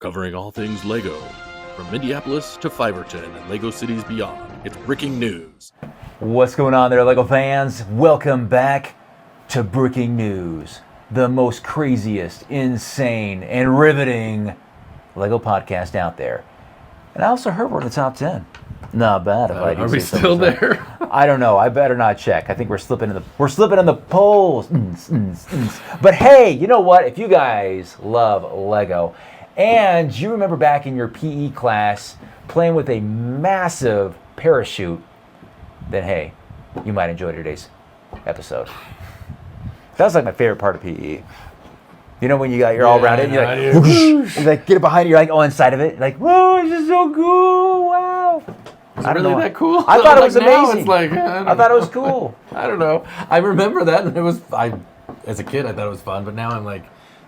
Covering all things LEGO, from Minneapolis to Fiverton and LEGO cities beyond. It's breaking news. What's going on there, LEGO fans? Welcome back to Breaking News, the most craziest, insane, and riveting LEGO podcast out there. And I also heard we're in the top 10. Not bad if I do. Are we still there? I don't know. I better not check. I think we're slipping in the polls. But hey, you know what? If you guys love LEGO and you remember back in your PE class playing with a massive parachute, then hey, you might enjoy today's episode. That was like my favorite part of PE. You know when you're all around it, you're like, whoosh, you like get it behind you, you're like, oh, inside of it, like, whoa, this is so cool, wow. Is it really that cool? I thought it was now amazing. It's like, I thought it was cool. I don't know. I remember that, and as a kid, I thought it was fun, but now I'm like,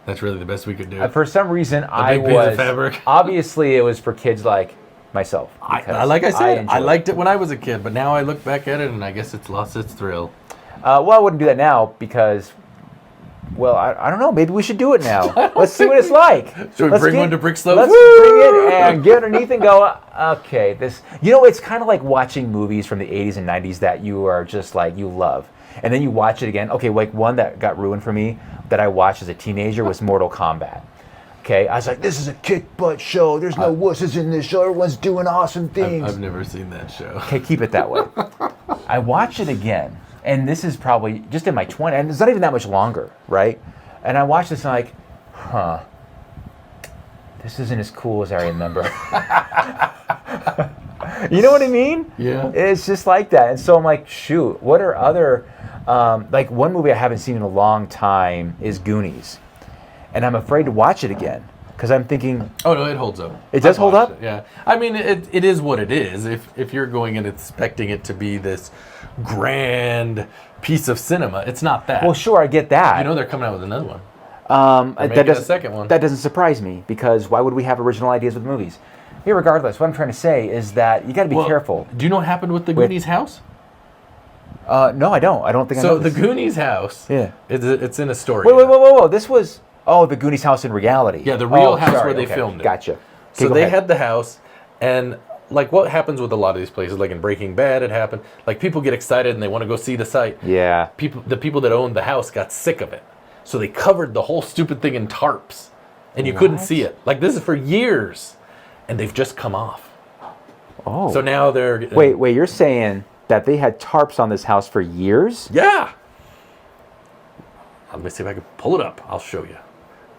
that's really the best we could do. For some reason, big piece of fabric. Obviously, it was for kids like myself. Like I said, I liked it when I was a kid, but now I look back at it, and I guess it's lost its thrill. Well, I wouldn't do that now because, well, I don't know. Maybe we should do it now. Let's see what it's like. Should we bring one to Brick Slopes? Let's bring it and get underneath and go, okay, this... You know, it's kind of like watching movies from the 80s and 90s that you are just like, you love. And then you watch it again. Okay, like one that got ruined for me that I watched as a teenager was Mortal Kombat. Okay, I was like, this is a kick-butt show. There's no wusses in this show. Everyone's doing awesome things. I've never seen that show. Okay, keep it that way. I watched it again. And this is probably just in my 20s, and it's not even that much longer, right? And I watched this and I'm like, this isn't as cool as I remember. You know what I mean? Yeah. It's just like that. And so I'm like, shoot, what are other, like one movie I haven't seen in a long time is Goonies. And I'm afraid to watch it again. Because I'm thinking... Oh, no, it holds up. It does hold up? Yeah. I mean, it is what it is. If you're going and expecting it to be this grand piece of cinema, it's not that. Well, sure, I get that. You know they're coming out with another one. That a second one. That doesn't surprise me, because why would we have original ideas with movies? Irregardless, what I'm trying to say is that you got to be careful. Do you know what happened with the Goonies house? No, I don't. I don't think I know So the this. Goonies house, Yeah. it's in Astoria. Whoa. This was... Oh, the Goonies house in reality. Yeah, the real house where they filmed it. Gotcha. So they had the house, and like what happens with a lot of these places, like in Breaking Bad, it happened. Like people get excited and they want to go see the site. Yeah. The people that owned the house got sick of it, so they covered the whole stupid thing in tarps, and you couldn't see it. Like this is for years, and they've just come off. Oh. So now they're Wait. You're saying that they had tarps on this house for years? Yeah. Let me see if I can pull it up. I'll show you.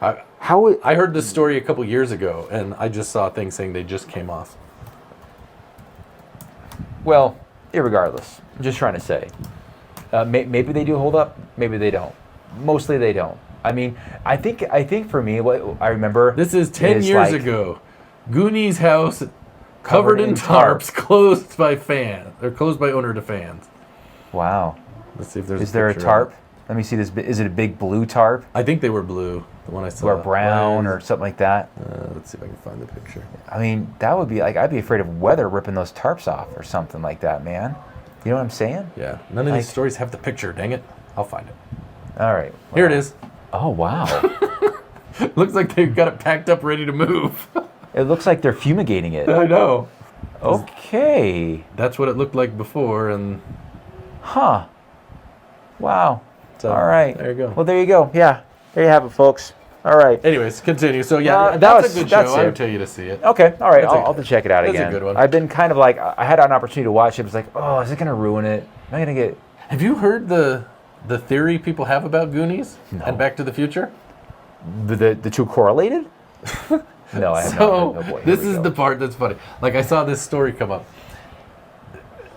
I heard this story a couple years ago, and I just saw things saying they just came off. Well, irregardless, I'm just trying to say, maybe they do hold up, maybe they don't. Mostly they don't. I mean, I think for me, what I remember... This is 10 years ago. Goonies house covered in tarps, closed by owner to fans. Wow. Let's see if there's Is there a tarp? Let me see this. Is it a big blue tarp? I think they were blue, the one I saw. Or brown or something like that? Let's see if I can find the picture. I mean, that would be like, I'd be afraid of weather ripping those tarps off or something like that, man. You know what I'm saying? Yeah. None of these stories have the picture, dang it. I'll find it. All right. Well, here it is. Oh, wow. Looks like they've got it packed up, ready to move. It looks like they're fumigating it. I know. Okay. That's what it looked like before, and... Huh. Wow. So, all right. There you go. Well, there you go. Yeah. There you have it, folks. All right. Anyways, continue. So, yeah, that's a good show. I would tell you to see it. Okay. All right. I'll have to check it out again. That's a good one. I've been kind of like, I had an opportunity to watch it. It was like, oh, is it going to ruin it? Am I going to get... Have you heard the theory people have about Goonies and Back to the Future? The two correlated? No, I have not. Oh, boy. This is the part that's funny. Like, I saw this story come up.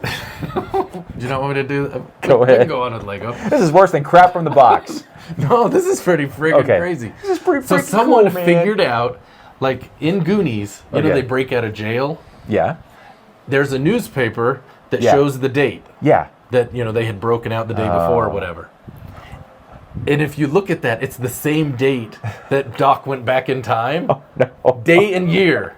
Do you not want me to do? Go ahead. Go on with Lego. This is worse than crap from the box. No, this is pretty friggin' crazy. This is pretty So freaking someone cool, man. figured out, like in Goonies, you know they break out of jail. Yeah. There's a newspaper that Yeah. shows the date. Yeah. That they had broken out the day before or whatever. And if you look at that, it's the same date that Doc went back in time. Oh, no. Day and year.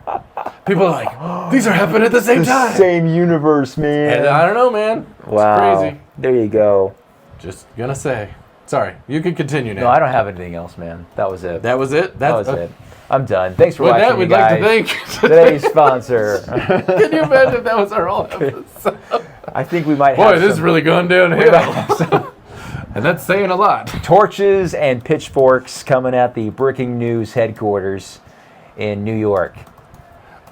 People are like, these are happening at the same time. Same universe, man. And I don't know, man. Wow. It's crazy. There you go. Just gonna say. Sorry, you can continue now. No, I don't have anything else, man. That was it. That was it? That was it. I'm done. Thanks for With watching, that, you we'd guys. like to thank Today's sponsor. Can you imagine if that was our whole episode? I think we might Boy, have this is some really going downhill. And that's saying a lot. torches and pitchforks coming at the Breaking News headquarters in New York.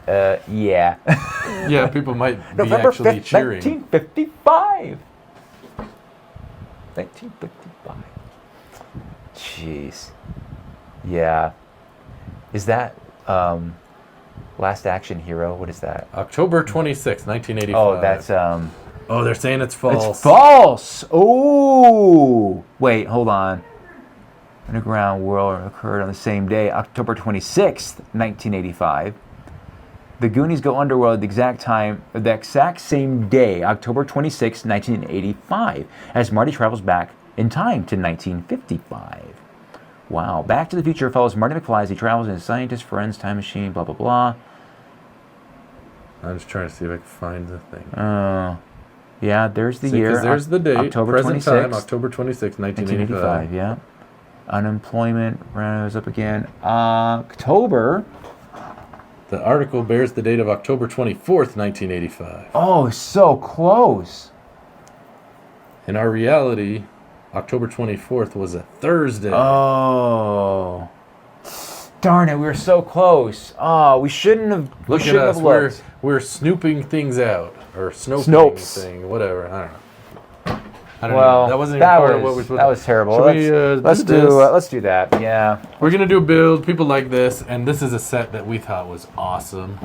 Yeah. Yeah, people might be November actually 5th, cheering. 1955. 1955. Jeez. Yeah. Is that Last Action Hero? What is that? October 26, 1985. Oh, that's Oh, they're saying it's false. It's false. Oh. Wait, hold on. Underground World occurred on the same day, October 26th, 1985. The Goonies go underworld at the exact same day, October 26th, 1985, as Marty travels back in time to 1955. Wow. Back to the Future follows Marty McFly as he travels in his scientist friend's time machine, blah, blah, blah. I'm just trying to see if I can find the thing. Yeah, there's the See, year. 'cause there's the date. October Present 26th. time, October 26, 1985. 1985, yeah. Unemployment goes up again. October. The article bears the date of October 24th, 1985. Oh, so close. In our reality, October 24th was a Thursday. Oh. Darn it, we were so close. Oh, we shouldn't have. We Look at shouldn't us. have looked. We're snooping things out. Or snoping Snopes. thing, whatever. I don't know. Well, That wasn't even part of what we're supposed that to was terrible. Should we, let's do this? let's do that. Yeah. We're going to do a build. People like this. And this is a set that we thought was awesome.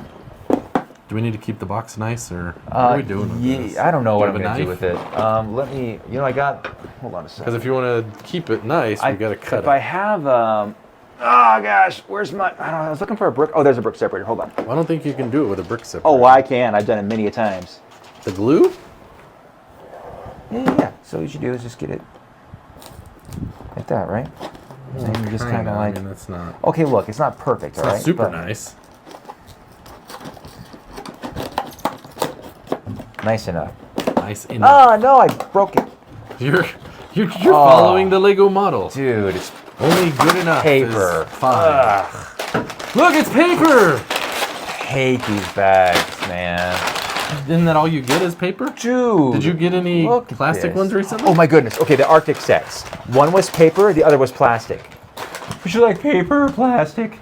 Do we need to keep the box nice? Or what are we doing with this? I don't know what Do I'm you have going a to do with it. Let me, I got, hold on a second. Because if you want to keep it nice, we got to cut If it. I have, oh gosh, where's my, I don't know, I was looking for a brick. Oh, there's a brick separator. Hold on. I don't think you can do it with a brick separator. Oh, well, I can. I've done it many a times. The glue? Yeah. So what you should do is just get it like that, right? And then you just kind of like, I mean, that's not. okay, look, it's not perfect, It's all not right? super but nice. Nice enough. Nice enough. Oh, no, I broke it. You're following the Lego model. Dude, it's Only good enough. paper. Is fine. Look, it's paper. Hate these bags, man. Isn't that all you get is paper? Dude. Did you get any look at plastic this. ones recently? Oh my goodness. Okay, the Arctic sets. One was paper, the other was plastic. Would you like paper or plastic?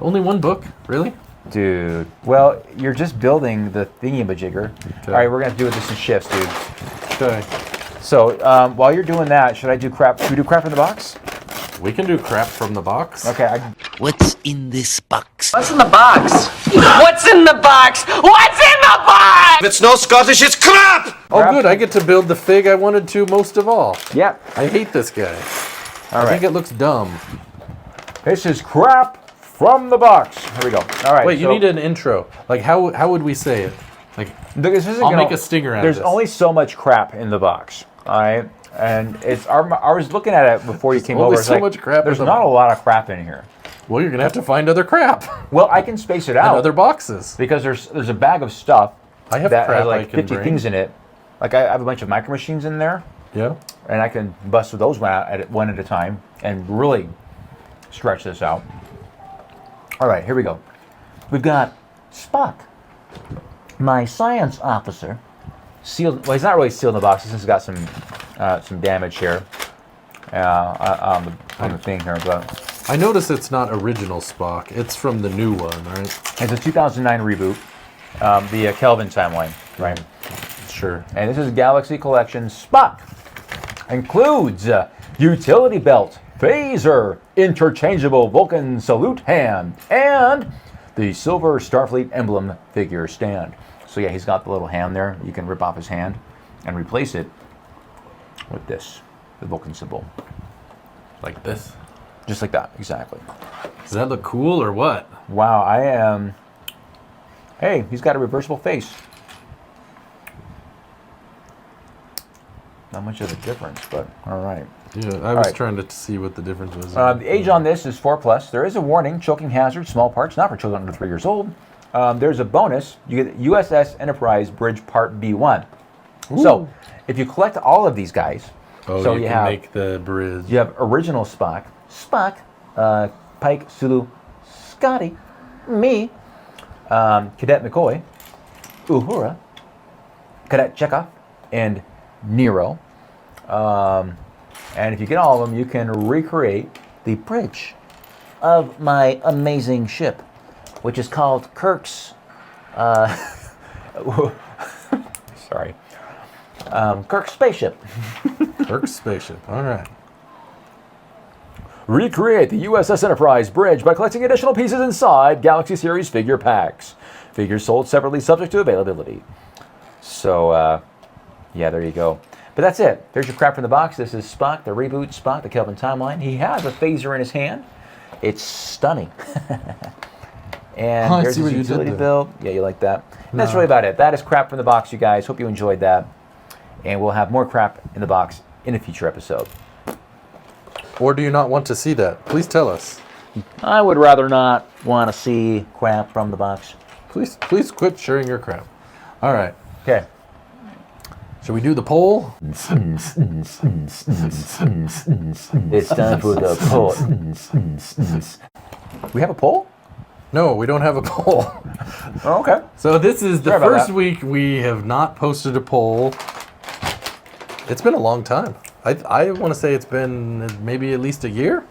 Only one book? Really? Dude. Well, you're just building the thingy-majigger. Okay. All right, we're going to do this in shifts, dude. Okay. So, while you're doing that, should we do crap in the box? We can do crap from the box. Okay, What's in this box? What's in the box? What's in the box? What's in the box? If it's no Scottish, it's crap! Oh, Crap. good. I get to build the fig I wanted to most of all. yeah. I hate this guy. All I think right. it looks dumb. This is crap from the box. Here we go. All right. Wait, you so need an intro. Like, how would we say it? Like, this isn't I'll gonna- make a stinger out of There's this. only so much crap in the box. All right. And it's I was looking at it before you came only over. It's so like, much crap There's in the not a lot of crap in here. well, you're gonna have to find other crap Well, I can space it in out other boxes. because there's a bag of stuff I have that crap has I like can 50 bring. things in it. Like I have a bunch of micro machines in there, Yeah. and I can bust those one at a time and really stretch this out. All right, here we go. We've got Spock, my science officer, sealed. Well, he's not really sealed in the box. He's got some damage here on the thing here, but I notice it's not original Spock. It's from the new one, right? it's a 2009 reboot, the Kelvin timeline, right? Sure. And this is Galaxy Collection Spock. Includes utility belt, phaser, interchangeable Vulcan salute hand, and the silver Starfleet emblem figure stand. So yeah, he's got the little hand there. You can rip off his hand and replace it with this, the Vulcan symbol. Like this. Just like that, exactly. Does that look cool or what? Wow, I am... Hey, he's got a reversible face. Not much of a difference, but all right. Yeah, I was right. trying to see what the difference was. The age on this is 4+. There is a warning, choking hazard, small parts, not for children under 3 years old. There's a bonus. You get USS Enterprise Bridge Part B1. So, if you collect all of these guys, Oh, So you you can have- make the bridge. You have original Spock, Pike, Sulu, Scotty, me, Cadet McCoy, Uhura, Cadet Chekhov, and Nero. And if you get all of them, you can recreate the bridge of my amazing ship, which is called Kirk's. Sorry, Kirk's spaceship. Kirk's spaceship. All right. Recreate the USS Enterprise bridge by collecting additional pieces inside Galaxy Series figure packs. Figures sold separately, subject to availability. So, yeah, there you go. But that's it. There's your crap from the box. This is Spock, the reboot Spock, the Kelvin timeline. He has a phaser in his hand. It's stunning. And Oh, I there's see his what you did utility there. bill. Yeah, you like that? And that's really about it. That is crap from the box, you guys. Hope you enjoyed that. And we'll have more crap in the box in a future episode. Or do you not want to see that? Please tell us. I would rather not want to see crap from the box. Please quit sharing your crap. All right. Okay. Should we do the poll? It's time for the poll. We have a poll? No, we don't have a poll. Oh, okay. So this is the Sorry about first that. week we have not posted a poll. It's been a long time. I want to say it's been maybe at least a year.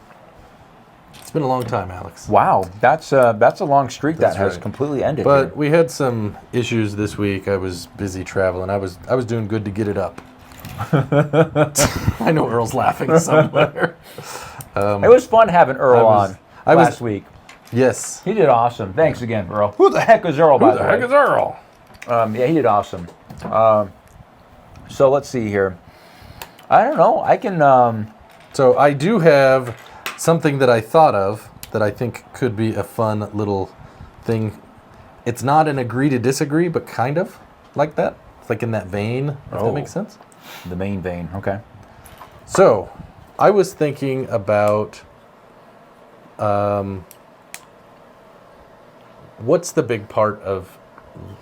It's been a long time, Alex. Wow, that's a long streak That's that has right. completely ended. But here. we had some issues this week. I was busy traveling. I was doing good to get it up. I know Earl's laughing somewhere. It was fun having Earl on last week. Yes. He did awesome. Thanks again, Earl. Who the heck is Earl, by Who the heck is Earl? Yeah, he did awesome. So let's see here. I don't know. I can. So I do have something that I thought of that I think could be a fun little thing. It's not an agree to disagree, but kind of like that. It's like in that vein, if that makes sense. The main vein. Okay. So I was thinking about what's the big part of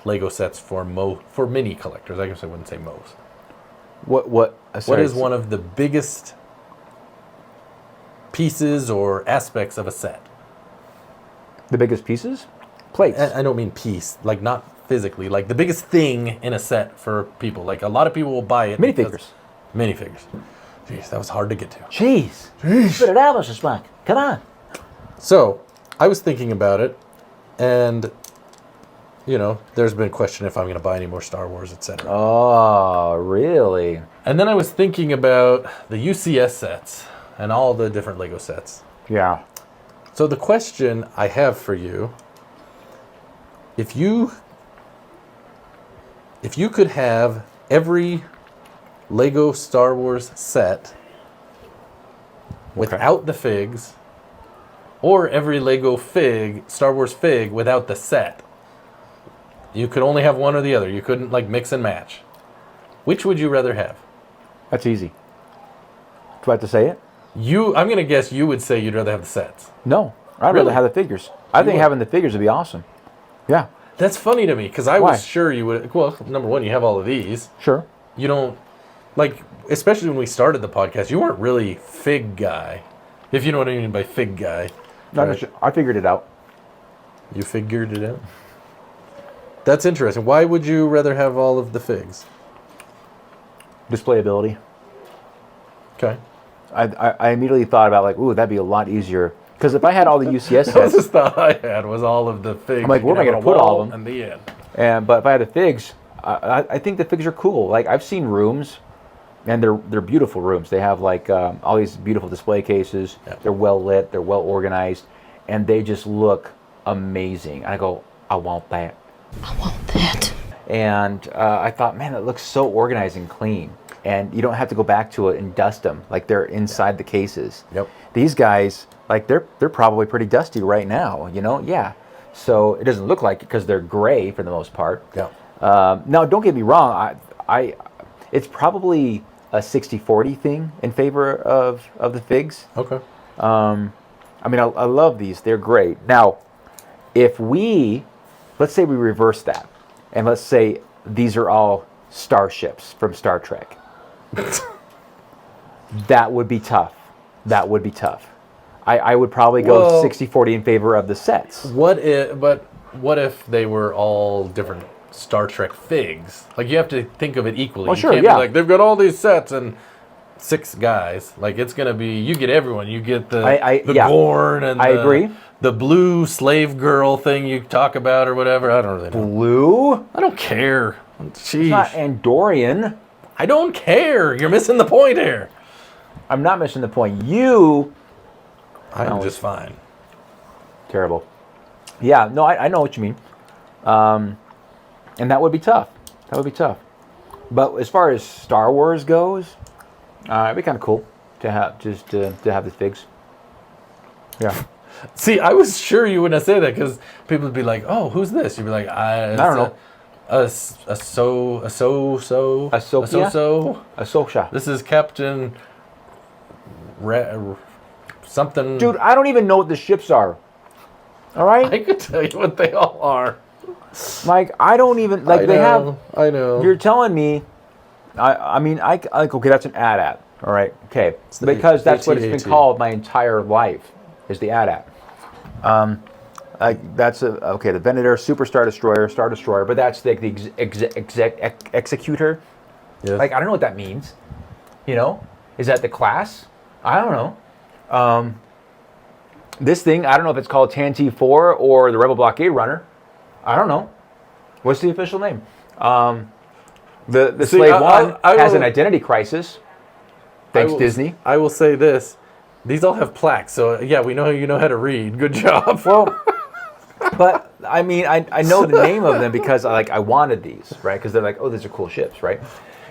Lego sets for mini collectors? I guess I wouldn't say most. What? What is one of the biggest pieces or aspects of a set? The biggest pieces? Plates. I don't mean piece, like not physically, like the biggest thing in a set for people. Like a lot of people will buy it. Minifigures. Minifigures. Jeez, that was hard to get to. Jeez. Spit it out, Mr. Spock. Come on. So I was thinking about it, and you know, there's been a question if I'm going to buy any more Star Wars, etc. Oh, really? And then I was thinking about the UCS sets and all the different Lego sets. Yeah. So the question I have for you, if you could have every Lego Star Wars set without the figs, or every Lego Star Wars fig without the set, you could only have one or the other. You couldn't like mix and match. Which would you rather have? That's easy. Do I have to say it? I'm going to guess you would say you'd rather have the sets. No. I'd Really? rather have the figures. I think would? having the figures would be awesome. Yeah. That's funny to me because I Why? was sure you would. Well, number one, you have all of these. Sure. You don't, like, especially when we started the podcast, you weren't really fig guy. If you know what I mean by fig guy. Right? I figured it out. You figured it out? That's interesting. Why would you rather have all of the figs? Displayability. Okay. I immediately thought about like, ooh, that'd be a lot easier. Because if I had all the UCS That was sets, the thought I had, was all of the figs. I'm like, where am I You gonna have put a all wall of them? And the end. but if I had the figs, I think the figs are cool. Like I've seen rooms, and they're beautiful rooms. They have like all these beautiful display cases. Yeah. They're well lit. They're well organized, and they just look amazing. I go, I want that. And I thought, man, that looks so organized and clean. And you don't have to go back to it and dust them. Like they're inside the cases. Yep. These guys, like they're probably pretty dusty right now, you know? Yeah. So it doesn't look like it because they're gray for the most part. Yeah. Now, don't get me wrong. It's probably a 60-40 thing in favor of the figs. Okay. I mean, I love these. They're great. Now, if let's say we reverse that, and let's say these are all starships from Star Trek. That would be tough. That would be tough. I would probably go Well- 60-40 in favor of the sets. What if they were all different Star Trek figs? Like, you have to think of it equally. Oh, You sure, can't yeah. be like, they've got all these sets and 6 guys. Like, it's going to be, you get everyone. You get the yeah. Gorn and I agree. the blue slave girl thing you talk about or whatever. I don't really know. Blue? I don't care. Sheesh. Not Andorian. I don't care. You're missing the point here. I'm not missing the point. You... I'm just fine. Terrible. Yeah, no, I know what you mean. And that would be tough. That would be tough. But as far as Star Wars goes, it'd be kind of cool to have to have the figs. Yeah. See, I was sure you wouldn't say that because people would be like, "Oh, who's this?" You'd be like, "I don't know. Ahsoka. This is Captain something." Dude, I don't even know what the ships are. All right, I could tell you what they all are. Mike. I don't even like. They have. I know. You're telling me. I mean, I okay. That's an AT-AT. All right. Okay. the Because that's what it's been AT-AT. called my entire life. Is the AT-AT. That's okay. The Venator, Super Star Destroyer, but that's the executor. Yes. Like, I don't know what that means. You know, is that the class? I don't know. This thing, I don't know if it's called Tantive 4 or the Rebel Blockade Runner. I don't know. What's the official name? The See, Slave One I has will- an identity crisis. Thanks, Disney. I will say this: these all have plaques, so yeah, we know you know how to read. Good job. Well, but I mean, I know the name of them because I wanted these, right? Because they're like, oh, these are cool ships, right?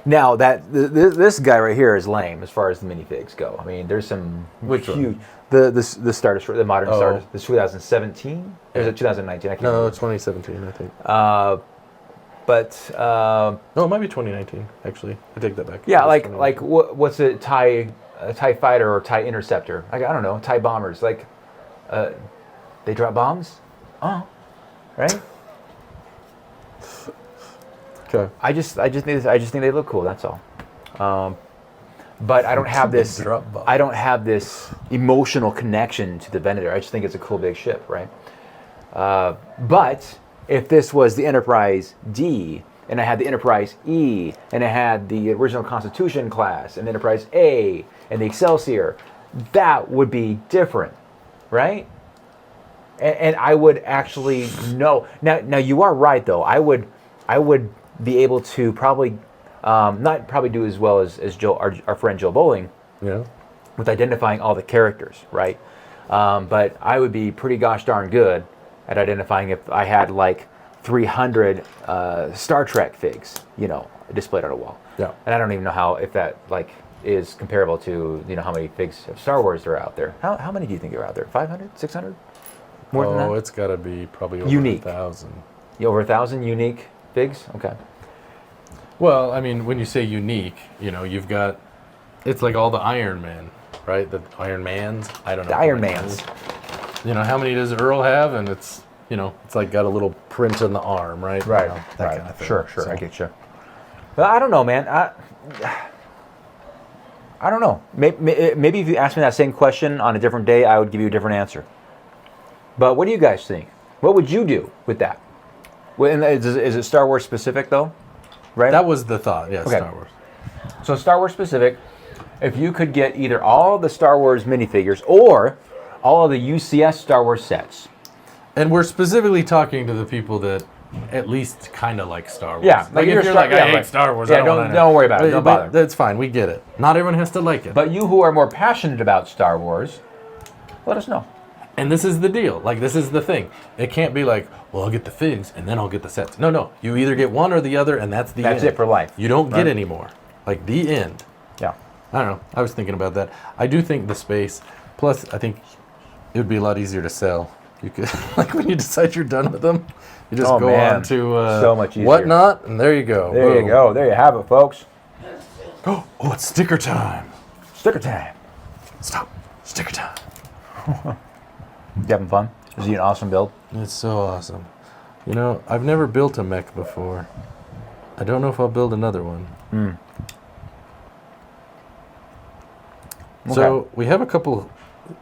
Now this guy right here is lame as far as the minifigs go. I mean, there's some Which one? huge. The Star Destroyer, the modern Star Oh. Destroyer, the 2017 or is it 2019? I can't No, remember. 2017, I think. But No, it might be 2019. Actually, I take that back. yeah, It was like what's a TIE fighter or TIE interceptor? I don't know, TIE bombers. Like, they drop bombs. Oh, right. okay. I just think they look cool. That's all. But I don't have this. Drop bomb. I don't have this emotional connection to the Venator. I just think it's a cool big ship, right? But if this was the Enterprise D, and I had the Enterprise E, and I had the original Constitution class, and the Enterprise A, and the Excelsior, that would be different, right? And I would actually know. Now you are right though. I would be able to probably not probably do as well as Joe, our friend Joe Bowling, Yeah. with identifying all the characters, right? But I would be pretty gosh darn good at identifying if I had like 300 Star Trek figs, displayed on a wall. Yeah. And I don't even know if that like is comparable to how many figs of Star Wars there are out there. How many do you think are out there? 500, 600? More than that? It's got to be probably over Unique. 1,000. Over 1,000 unique figs? Okay. Well, I mean, when you say unique, you've got, it's like all the Iron Man, right? The Iron Mans. I don't know. The Iron Mans. How many does Earl have? And it's, it's like got a little print on the arm, right? Right. That right. kind of thing. Sure. So- I get you. Well, I don't know, man. I don't know. Maybe if you asked me that same question on a different day, I would give you a different answer. But what do you guys think? What would you do with that? And is it Star Wars specific though? Right. That was the thought, yes, Okay. Star Wars. So Star Wars specific. If you could get either all the Star Wars minifigures or all of the UCS Star Wars sets. And we're specifically talking to the people that at least kind of like Star Wars. Yeah, like you're if you're Star- like, yeah, I hate right. Star Wars. Yeah, I don't don't- wanna know. don't worry about it. Don't But bother. That's fine. We get it. Not everyone has to like it. But you who are more passionate about Star Wars, let us know. And this is the deal. Like, this is the thing. It can't be like, well, I'll get the figs and then I'll get the sets. No. You either get one or the other, and that's the end. That's it for life. You don't Right. get any more. Like, the end. Yeah. I don't know. I was thinking about that. I do think the space, plus, I think it would be a lot easier to sell. You could, like, when you decide you're done with them, you just Oh, go man. on to So much easier. Whatnot, and there you go. There you Boom. go. There you have it, folks. Oh, it's sticker time. Sticker time. Stop. Sticker time. You having fun? Is he an awesome build? It's so awesome. I've never built a mech before. I don't know if I'll build another one. So we have a couple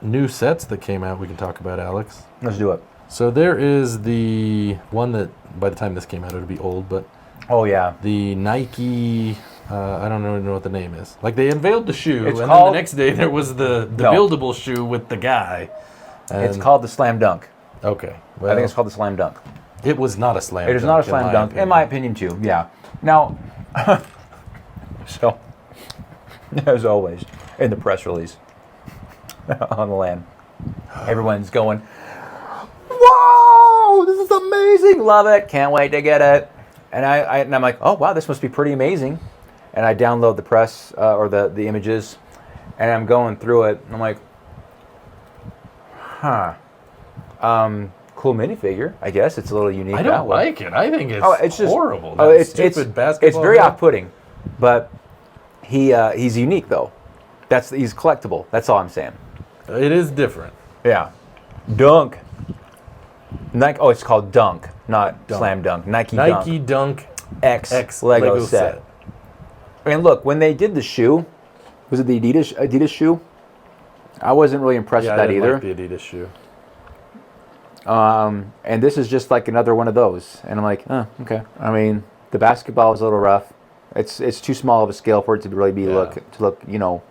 new sets that came out we can talk about, Alex. Let's do it. So there is the one that by the time this came out it'll be old, but Oh yeah. the Nike, I don't really know what the name is. Like they unveiled the shoe, It's and then called- the next day there was the No. buildable shoe with the guy. It's And- called the Slam Dunk. Okay. I Well, think it's called the Slam Dunk. it was not a slam. It is not a slam dunk, in my opinion, too. Yeah. Now, so as always, in the press release on the land, everyone's going, "Whoa, this is amazing! Love it! Can't wait to get it!" And I'm like, "Oh wow, this must be pretty amazing!" And I download the press or the images, and I'm going through it. And I'm like, "Huh." Cool minifigure, I guess. It's a little unique. I that don't way. like it. I think it's, It's just horrible. Oh, That it's stupid basketball. It's very head. off-putting, but he's unique though. He's collectible. That's all I'm saying. It is different. Yeah. Dunk. Nike. Oh, it's called Dunk, not Dunk. Slam Dunk. Nike Dunk Dunk X X Lego set. And look, when they did the shoe, was it the Adidas shoe? I wasn't really impressed Yeah, with I that didn't either. like the Adidas shoe. And this is just like another one of those. And I'm like, oh, okay. I mean, the basketball is a little rough. It's too small of a scale for it to really be Yeah. look, you know.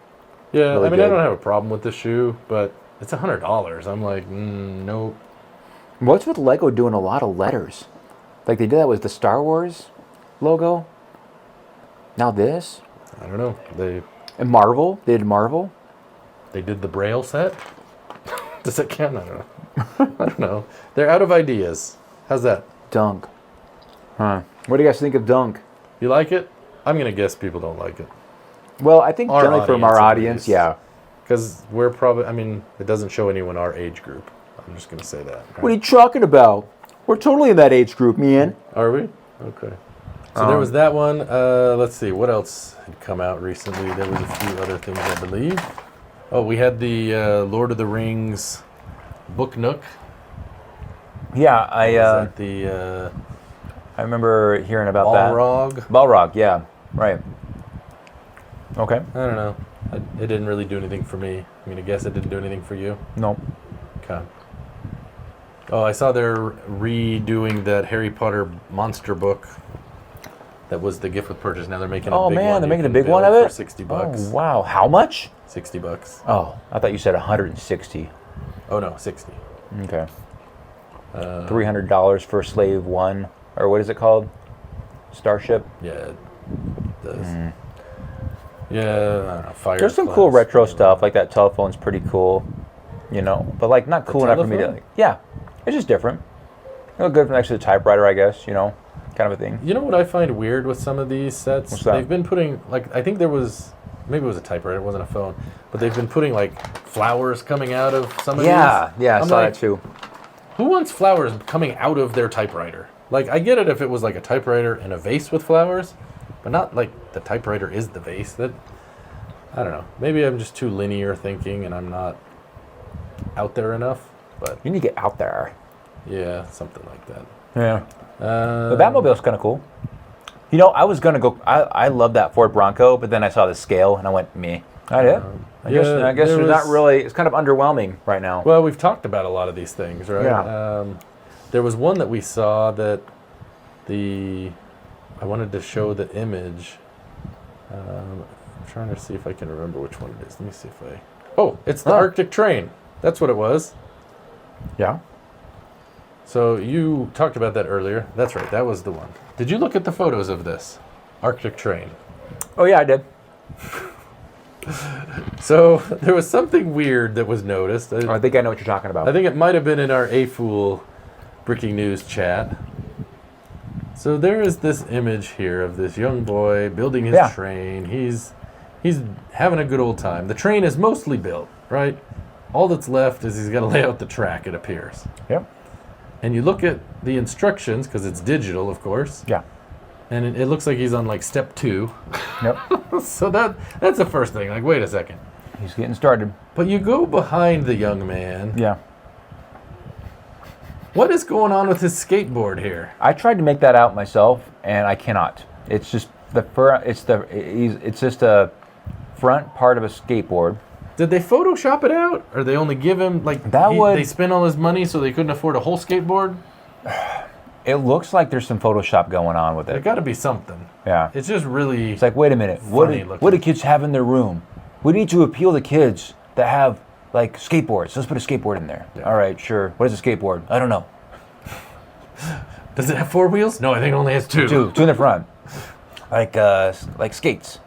Yeah, Really I mean, I good. don't have a problem with the shoe, but it's $100. I'm like, nope. What's with Lego doing a lot of letters? Like they did that with the Star Wars logo. Now this. I don't know. And Marvel. They did Marvel. They did the Braille set. Does that count? I don't know. I don't know. They're out of ideas. How's that? Dunk. Huh. What do you guys think of Dunk? You like it? I'm gonna guess people don't like it Well, I think Our generally from our audience, at audience, least. yeah. because we're probably. I mean, it doesn't show anyone our age group. I'm just gonna say that. What are you talking about? We're totally in that age group, man. Are we? Okay. So there was that one. Let's see. What else had come out recently? There was a few other things, I believe. Oh, we had the Lord of the Rings Book Nook. Yeah, Was that the I remember hearing about that. Balrog? Balrog, yeah, right. Okay. I don't know. It didn't really do anything for me. I mean, I guess it didn't do anything for you. No. Okay. Oh, I saw they're redoing that Harry Potter monster book. That was the gift with purchase. Now they're making a Oh big one. man, they're you making a can big one of build it. for $60. Oh wow, how much? $60. Oh, I thought you said 160. Oh no, 60. Okay. $300 for Slave One, or what is it called? Starship. Yeah, it does. Yeah, I don't know. Fire. There's some cool Class, retro you know. stuff. Like that telephone's pretty cool, you know. But like not cool enough for me to. telephone? Like, yeah, it's just different. It look good next to the typewriter, I guess. You know, kind of a thing. You know what I find weird with some of these sets? What's that? They've been putting like I think there was maybe it was a typewriter, it wasn't a phone, but they've been putting like flowers coming out of some of Yeah, these. yeah, I I'm saw like, that too. Who wants flowers coming out of their typewriter? Like I get it if it was like a typewriter and a vase with flowers, but not like the typewriter is the vase. That I don't know. Maybe I'm just too linear thinking and I'm not out there enough. But You need to get out there. yeah, something like that. Yeah. The Batmobile's kind of cool. You know, I was gonna go. I love that Ford Bronco, but then I saw the scale and I went, me. I did. I guess there there's not was- really. It's kind of underwhelming right now. Well, we've talked about a lot of these things, right? Yeah. There was one that we saw that I wanted to show the image. I'm trying to see if I can remember which one it is. Let me see if I. Oh, it's the Oh. Arctic Train. That's what it was. Yeah. So you talked about that earlier. That's right. That was the one. Did you look at the photos of this Arctic Train? Oh yeah, I did. So there was something weird that was noticed. I think I know what you're talking about. I think it might have been in our A-Fool Breaking News chat. So there is this image here of this young boy building his Yeah. train. He's having a good old time. The train is mostly built, right? All that's left is he's got to lay out the track, it appears. Yep. And you look at the instructions, because it's digital, of course, Yeah. and it looks like he's on like step 2. Yep. So that's the first thing. Like, wait a second. He's getting started. But you go behind the young man. Yeah. What is going on with his skateboard here? I tried to make that out myself, and I cannot. It's just it's just a front part of a skateboard, Did they Photoshop it out, or they only give him like they spent all his money so they couldn't afford a whole skateboard? It looks like there's some Photoshop going on with There it. got to be something. Yeah. It's just really. It's like, wait a minute. What funny do kids have in their room? We need to appeal to kids that have like skateboards. Let's put a skateboard in there. Yeah. All right, sure. What is a skateboard? I don't know. Does it have 4 wheels? No, I think it only has 2. Two in the front. Like skates.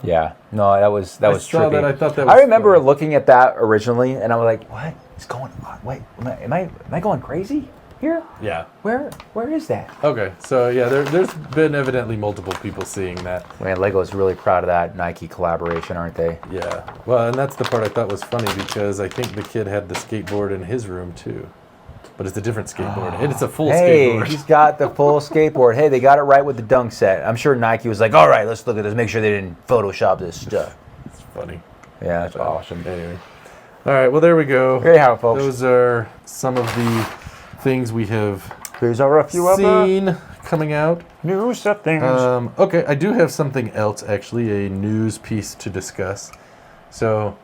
Yeah. No, that was saw trippy. that, I thought that was I remember funny. looking at that originally, and I was like, "What is going on? Wait, am I going crazy here? Yeah. Where is that?" Okay, so yeah, there's been evidently multiple people seeing that. Man, Lego's really proud of that Nike collaboration, aren't they? Yeah. Well, and that's the part I thought was funny because I think the kid had the skateboard in his room too. But it's a different skateboard. And it's a full Hey, skateboard. he's got the full skateboard. Hey, they got it right with the dunk set. I'm sure Nike was like, "All right, let's look at this. Make sure they didn't Photoshop this stuff." It's funny. Yeah, that's awesome. Anyway. All right, well, there we go. There you have it, folks. Those are some of the things we have Here's our few seen coming out. news of things. Okay, I do have something else, actually, a news piece to discuss. So,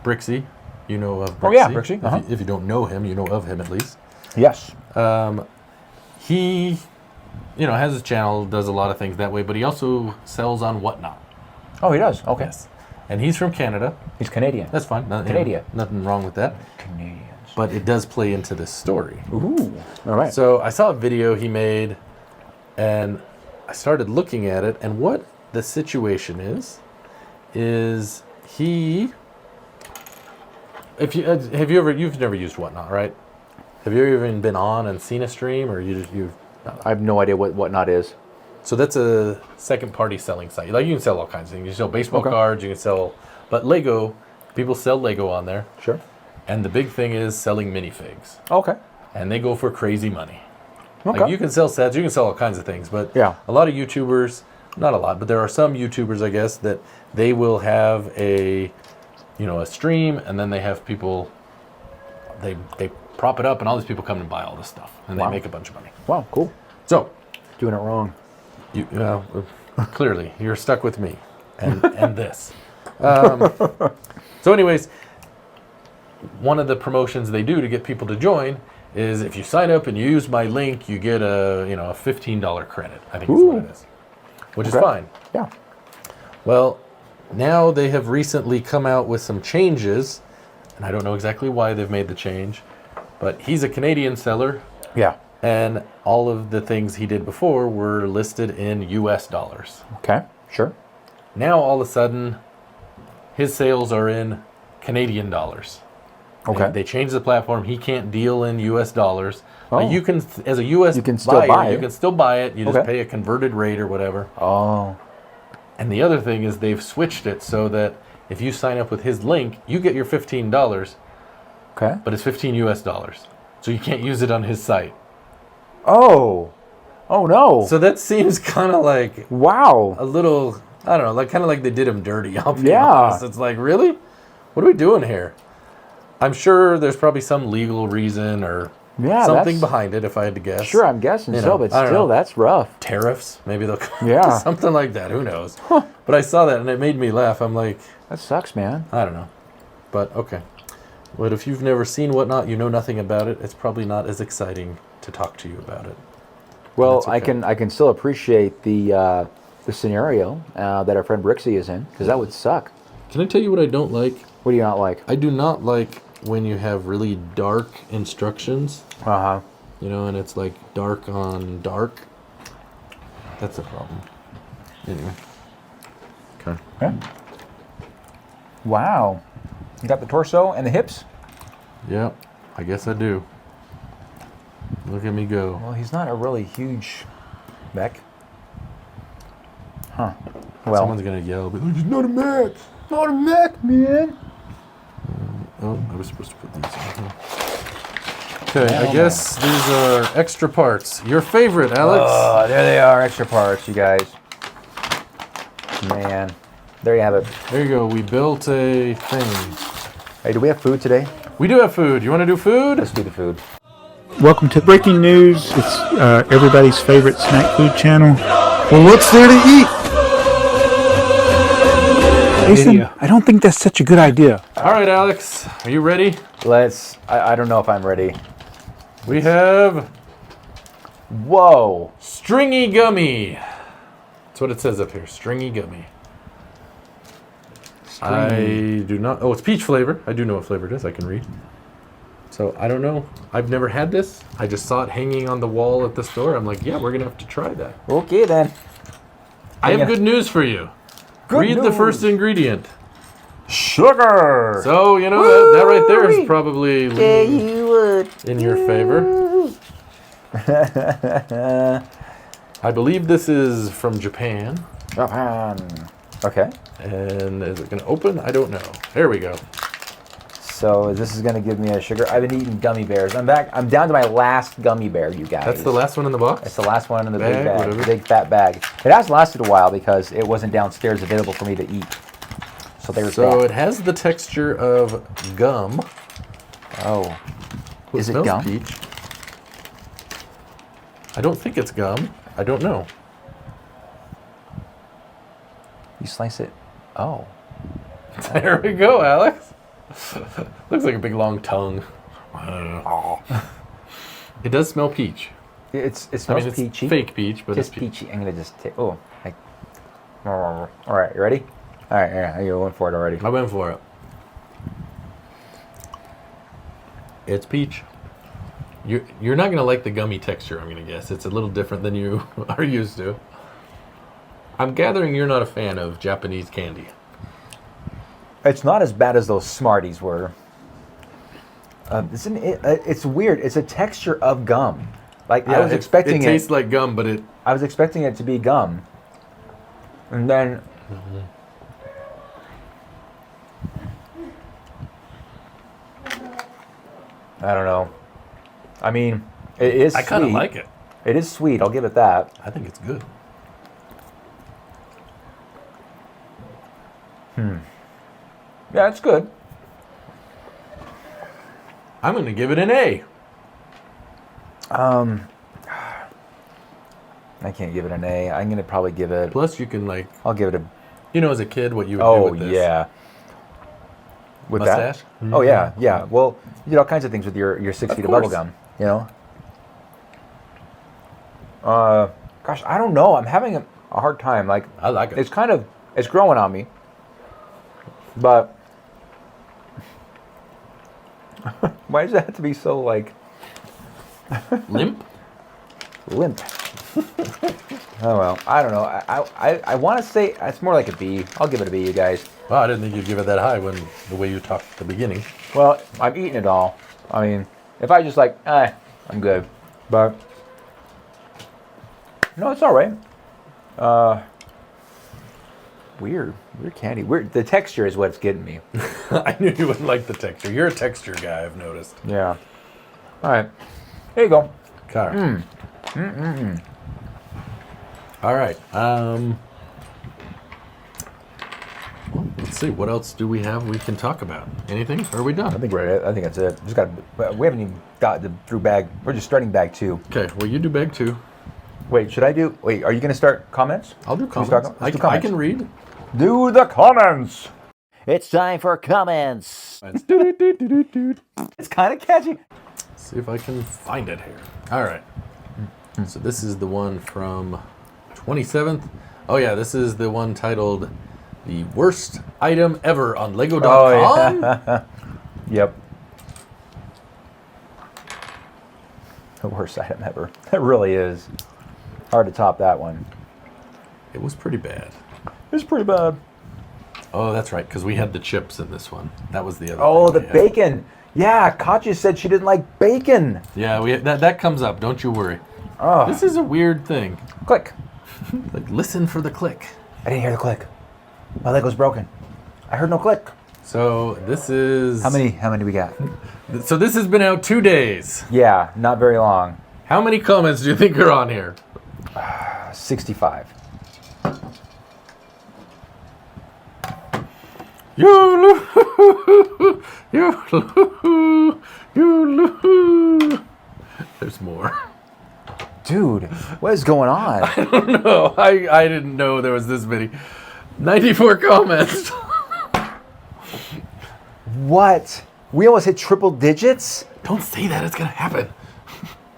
Brixie, you know of Brixie. Oh, yeah, Brixie, uh-huh. If you don't know him, you know of him at least. Yes. He, has his channel, does a lot of things that way, but he also sells on Whatnot. Oh, he does. Okay. Yes. And he's from Canada. He's Canadian. That's fine. Canada. Nothing wrong with that. Canadians. But it does play into this story. Ooh. All right. So I saw a video he made, and I started looking at it, and what the situation is he. If you you've never used Whatnot, right? Have you even been on and seen a stream, or you've? I have no idea what Whatnot is. So that's a second-party selling site. Like, you can sell all kinds of things. You can sell baseball cards. You can sell, but Lego, people sell Lego on there. Sure. And the big thing is selling minifigs, Okay. and they go for crazy money. Okay. Like, you can sell sets, you can sell all kinds of things, but Yeah. a lot of YouTubers, not a lot, but there are some YouTubers, I guess, that they will have a stream, and then they have people, they prop it up, and all these people come and buy all this stuff, and Wow. they make a bunch of money. Wow. Cool. So, Doing it wrong. clearly, you're stuck with me and this. So anyways, one of the promotions they do to get people to join is if you sign up and you use my link, you get a $15 credit. I think is what it is, which is fine. Yeah. Well, now they have recently come out with some changes, and I don't know exactly why they've made the change, but he's a Canadian seller, Yeah. and all of the things he did before were listed in US dollars. Okay. Sure. Now, all of a sudden, his sales are in Canadian dollars. Okay. They changed the platform. He can't deal in US dollars. Oh. But you can, as a US You can still buyer, buy you it. can still buy it. You just Okay. pay a converted rate or whatever. Oh. And the other thing is they've switched it so that if you sign up with his link, you get your $15, Okay. but it's 15 US dollars. So you can't use it on his site. Oh. Oh no. So that seems kind of like Wow. a little, I don't know, like kind of like they did him dirty. I'll be Yeah. honest. It's like, really? What are we doing here? I'm sure there's probably some legal reason or Yeah, something that's- behind it, if I had to guess. Sure, I'm guessing You so, know, but I don't still, know. that's rough. Tariffs, maybe they'll Yeah. something like that. Who knows? But I saw that and it made me laugh. I'm like, That sucks, man. I don't know. But okay. But if you've never seen Whatnot, you know nothing about it, it's probably not as exciting to talk to you about it. Well, That's okay. I can still appreciate the scenario that our friend Brixie is in, because that would suck. Can I tell you what I don't like? What do you not like? I do not like when you have really dark instructions, Uh huh. and it's like dark on dark. That's a problem. Anyway. Okay. Okay. Wow. You got the torso and the hips? Yeah, I guess I do. Look at me go. Well, he's not a really huge mech. Huh. Well, Someone's gonna yell, but he's not a mech. not a mech, man. Oh, I was supposed to put these in here. Okay, I guess these are extra parts. Your favorite, Alex? Oh, there they are, extra parts, you guys. Man, there you have it. There you go. We built a thing. Hey, do we have food today? We do have food. You want to do food? Let's do the food. Welcome to Breaking News. It's everybody's favorite snack food channel. Well, what's there to eat? Jason, idea. I don't think that's such a good idea. All right, Alex, are you ready? I don't know if I'm ready. We have Whoa. Stringy Gummy. That's what it says up here, Stringy Gummy. I do not, oh, it's peach flavor. I do know what flavor it is, I can read. So I don't know. I've never had this. I just saw it hanging on the wall at the store. I'm like, yeah, we're gonna have to try that. Okay then. I have good news for you. Read the first ingredient. Sugar. So, you know, that right there is probably You would. in your favor. I believe this is from Japan. Japan. Okay. And is it going to open? I don't know. There we go. So this is going to give me a sugar. I've been eating gummy bears. I'm back. I'm down to my last gummy bear, you guys. That's the last one in the box? It's the last one in the big Bag, bag, whatever. the big fat bag. It has lasted a while because it wasn't downstairs available for me to eat. So there's So that. it has the texture of gum. Oh. It Is it smells gum? peach. I don't think it's gum. I don't know. You slice it. Oh. There we go, Alex. Looks like a big long tongue. I don't know. It does smell peach. It I smells mean, it's peachy. fake peach, but Just it's peach. peachy. I'm going to just take. Oh. All right. You ready? All right. Yeah. You're going for it already. I went for it. It's peach. You're not gonna like the gummy texture, I'm gonna guess. It's a little different than you are used to. I'm gathering you're not a fan of Japanese candy. It's not as bad as those Smarties were. It's weird. It's a texture of gum. Like I was expecting it tastes like gum, but it. I was expecting it to be gum, and then. I don't know. I mean, it is. I kind of sweet. like it. It is sweet. I'll give it that. I think it's good. Yeah, it's good. I'm gonna give it an A. I can't give it an A. I'm gonna probably give it. Plus, you can like, I'll give it a. you know, as a kid, what you would do Oh with this. yeah. With Mustache? that? Oh yeah, yeah. Well, you did all kinds of things with your 6 feet of bubble course. gum. You know. Gosh, I don't know. I'm having a hard time. Like, I like it. it's growing on me. But why does it have to be so like Limp? limp? Oh well, I don't know. I want to say it's more like a B. I'll give it a B, you guys. Well, I didn't think you'd give it that high when the way you talked at the beginning. Well, I'm eating it all. I mean, if I just like, I'm good. But no, it's all right. Weird candy. The texture is what's getting me. I knew you wouldn't like the texture. You're a texture guy, I've noticed. Yeah. All right. There you go. Car. All right. Well, let's see. What else do we have we can talk about? Anything? Or are we I done? think that's it. Just got. We haven't even got through bag. We're just starting bag 2. Okay. Well, you do bag 2. Wait, should I do? Wait, are you going to start comments? I'll do Let's comments. do I comments. can read. Do the comments. It's time for comments. It's kind of catchy. See if I can find it here. All right. So this is the one from 27th. Oh yeah, this is the one titled "The Worst Item Ever on Lego.com." Oh, yeah. Yep. The worst item ever. It really is. Hard to top that one. It was pretty bad. It's pretty bad. Oh, that's right, because we had the chips in this one. That was the other. Oh, the thing we had. bacon. Yeah, Katya said she didn't like bacon. Yeah, that comes up. Don't you worry. Oh, This is a weird thing. click. Like, listen for the click. I didn't hear the click. My leg was broken. I heard no click. So this is How many we got? So this has been out 2 days. Yeah, not very long. How many comments do you think are on here? 65. You lose. There's more. Dude, what is going on? No, I didn't know there was this many. 94 comments. What? We almost hit triple digits? Don't say that. It's gonna happen.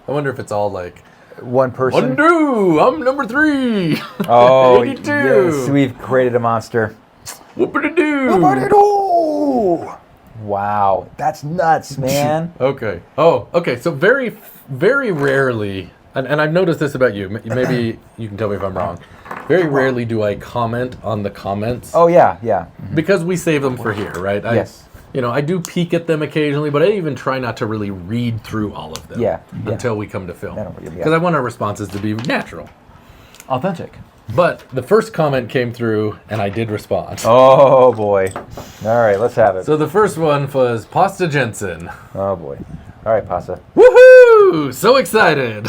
I wonder if it's all like One person. undo. I'm number 3. Oh, 82. yes, we've created a monster. Whoop-a-doo. Wow, that's nuts, man. Okay. Oh, okay. So very, very rarely, and I've noticed this about you. Maybe you can tell me if I'm wrong. Very rarely do I comment on the comments Oh yeah, yeah. because we save them for here, right? Yes. I do peek at them occasionally, but I even try not to really read through all of them. Yeah, yeah. Until we come to film, Yeah, yeah. because I want our responses to be natural. Authentic. But the first comment came through, and I did respond. Oh boy. All right, let's have it. So the first one was Pasta Jensen. Oh boy. All right, Pasta. Woohoo! So excited!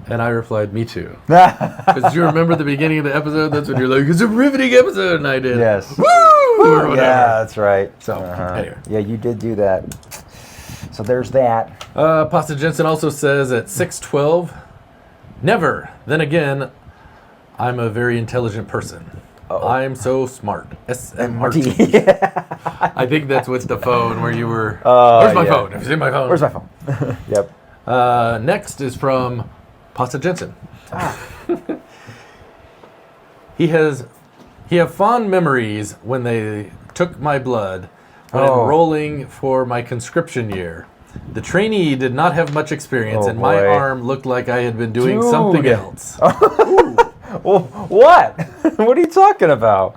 And I replied, me too. Because you remember the beginning of the episode? That's when you're like, it's a riveting episode, and I did. Yes. Woo! Or whatever. Yeah, that's right. So, anyway. Yeah, you did do that. So there's that. Pasta Jensen also says at 6:12, never. Then again, I'm a very intelligent person. I'm so smart. SMRT. I think that's with the phone where you were. Where's my yeah. phone? Have you seen my phone? Where's my phone? Yep. Next is from Pasta Jensen. He have fond memories when they took my blood when enrolling for my conscription year. The trainee did not have much experience, Oh, and my boy. arm looked like I had been doing Dude. something else. Well, what? What are you talking about?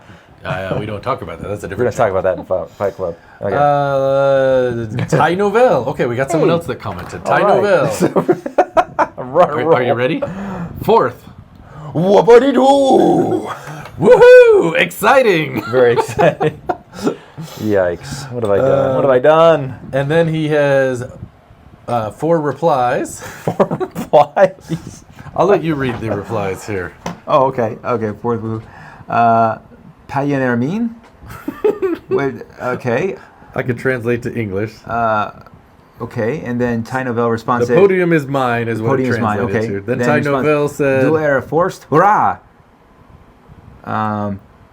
We don't talk about that. That's a We're gonna different. talk about that in Fight Club. Okay. Ty Novell. Okay, we got someone Hey. else that commented. Ty All right. Novell. Are you ready? 4th. Whoopity-doo! Woohoo! Exciting! Very exciting. Yikes. What have I done? What have I done? And then he has 4 replies. Replies. I'll let you read the replies here. Oh, okay. Okay, fourth move. Payan Ermin? Wait, okay. I can translate to English. Okay, and then Ty Novell responds. The podium is mine is what it Podium is mine, translated okay. to. Then Ty responds, Novell said, Du er forced. Hurrah!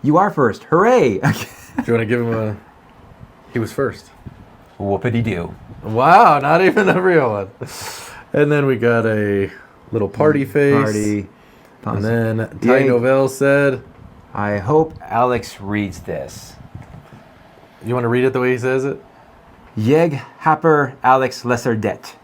You are first. Hooray! do you want to give him a... He was first. Whoopity-doo. Wow, not even a real one. And then we got a little party face. Party. And then Ty Yay. Novell said, I hope Alex reads this. you want to read it the way he says it? Jeg happer Alex lesser debt.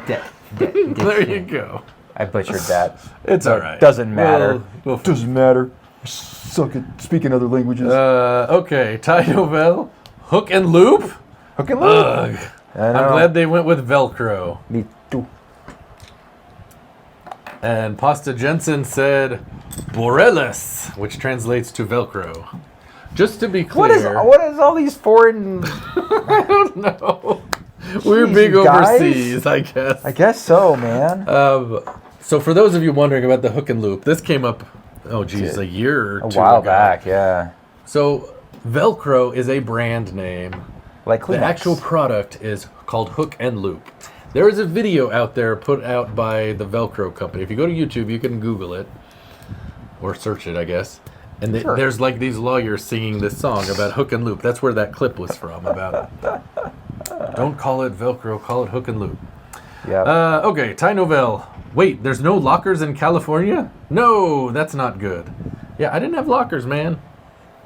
Det. There you go. I butchered that. It's all right. Doesn't matter. We'll Doesn't matter. Suck at speaking other languages. okay, Ty Novell. Hook and loop? Hook and loop. Ugh. I I'm know. glad they went with Velcro. Me too. And Pasta Jensen said Borealis, which translates to Velcro. Just to be clear. What is all these foreign? I don't know. We're Jeez, big you guys. overseas, I guess. I guess so, man. So for those of you wondering about the hook and loop, this came up, a year or A two while ago. back, yeah. So Velcro is a brand name. Like The Kleenex. actual product is called Hook and Loop. There is a video out there put out by the Velcro company. If you go to YouTube, you can Google it or search it, I guess. And Sure. there's like these lawyers singing this song about Hook and Loop. That's where that clip was from about it. Don't call it Velcro, call it Hook and Loop. Yeah. Okay, Ty Novell. Wait, there's no lockers in California? No, that's not good. Yeah, I didn't have lockers, man.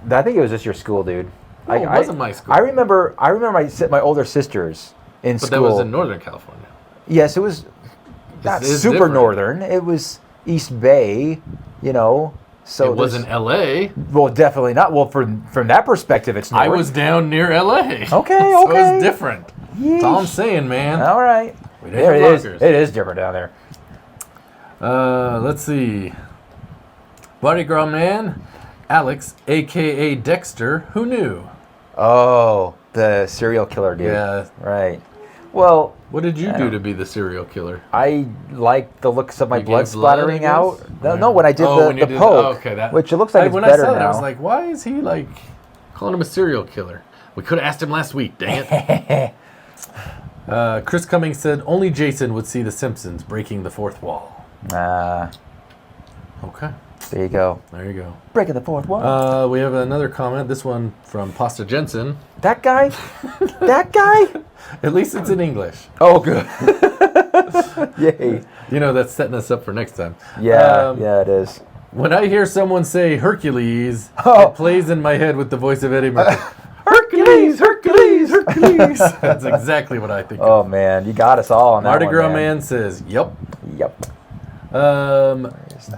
I think it was just your school, dude. No, it wasn't my school. I remember my older sisters in But school. that was in Northern California. Yes, it was not This is super different. northern. It was East Bay, you know. So It was there's- in L.A. Well, definitely not. Well, from that perspective, it's north. I was down near L.A. Okay, So okay. it's different. That's all I'm saying, man. All right. We didn't There have it is. lockers. It is different down there. Let's see. Mardi Gras Man, Alex, a.k.a. Dexter, who knew? Oh, the serial killer dude. Yeah. Right. Well, What did you do to be the serial killer? I like the looks of my You blood gave blood, I splattering guess? out. No, when I did when you the did poke, okay, that, which it looks like it's when better I saw now. That, I was like, why is he like calling him a serial killer? We could have asked him last week, dang it. Chris Cummings said, only Jason would see The Simpsons breaking the fourth wall. Nah. Okay. There you go. There you go. Breaking the fourth wall. We have another comment. This one from Pasta Jensen. That guy? That guy? At least it's in English. Oh, good. Yay. You know, that's setting us up for next time. Yeah, yeah, it is. When I hear someone say Hercules, Oh. it plays in my head with the voice of Eddie Murphy. Hercules, Hercules, Hercules. That's exactly what I think of. Oh, man. You got us all on that Mardi one, Gras Man says, yep. Yep.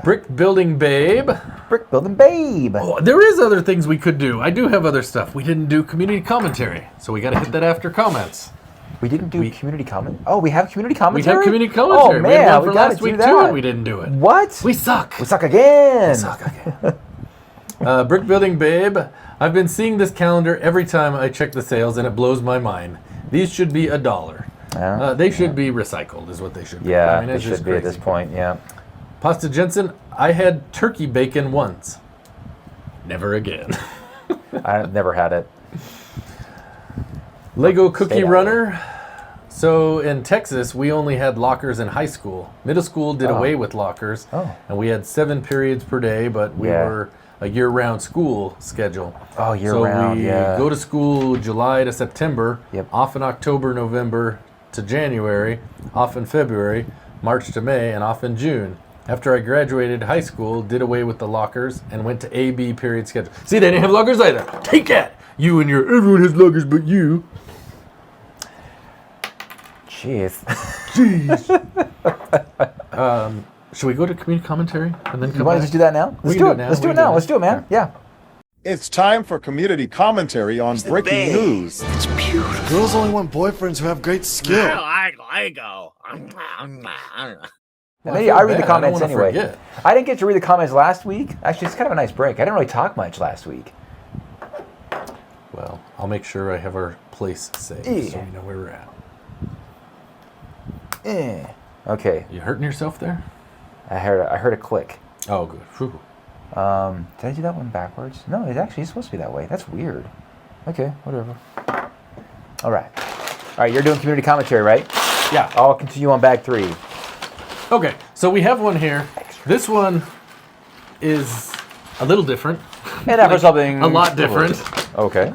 Brick Building Babe. Brick building babe. Oh, there is other things we could do. I do have other stuff. We didn't do community commentary, so we got to hit that after comments. We didn't do community comment. Oh, we have community commentary? We have community commentary. Oh, We had man. one for gotta last do week, that. too, and we didn't do it. What? We suck. We suck again. We suck again. Brick Building Babe. I've been seeing this calendar every time I check the sales, and it blows my mind. These should be $1. They should be recycled, is what they should be. Yeah, I mean, it it's just should be at crazy. this point, yeah. Pasta Jensen, I had turkey bacon once. Never again. I've never had it. Lego Stay Cookie that Runner. So in Texas, we only had lockers in high school. Middle school did away with lockers, and we had 7 periods per day, but we were a year-round school schedule. Oh, year-round, So we yeah. go to school July to September, Yep. off in October, November to January, off in February, March to May, and off in June. After I graduated high school, did away with the lockers, and went to A-B period schedule. See, they didn't have lockers either. Take that! You and your, everyone has lockers but you. Jeez. Should we go to community commentary and then come You want to back? just do that now? Let's can do do it. it now. Let's do We it can do now. it Let's do it, man. now. Yeah. It's time for community commentary on breaking news. Girls only want boyfriends who have great skill. Maybe I read the bad. I don't comments wanna anyway. forget. I didn't get to read the comments last week. Actually, it's kind of a nice break. I didn't really talk much last week. Well, I'll make sure I have our place saved so we know where we're at. Okay. You hurting yourself there? I heard a click. Oh, good. Whew. Did I do that one backwards? No, it's actually supposed to be that way. That's weird. Okay, whatever. All right. All right, you're doing community commentary, right? Yeah. I'll continue on bag 3. Okay, so we have one here. This one is a little different. And after something A lot different. Okay.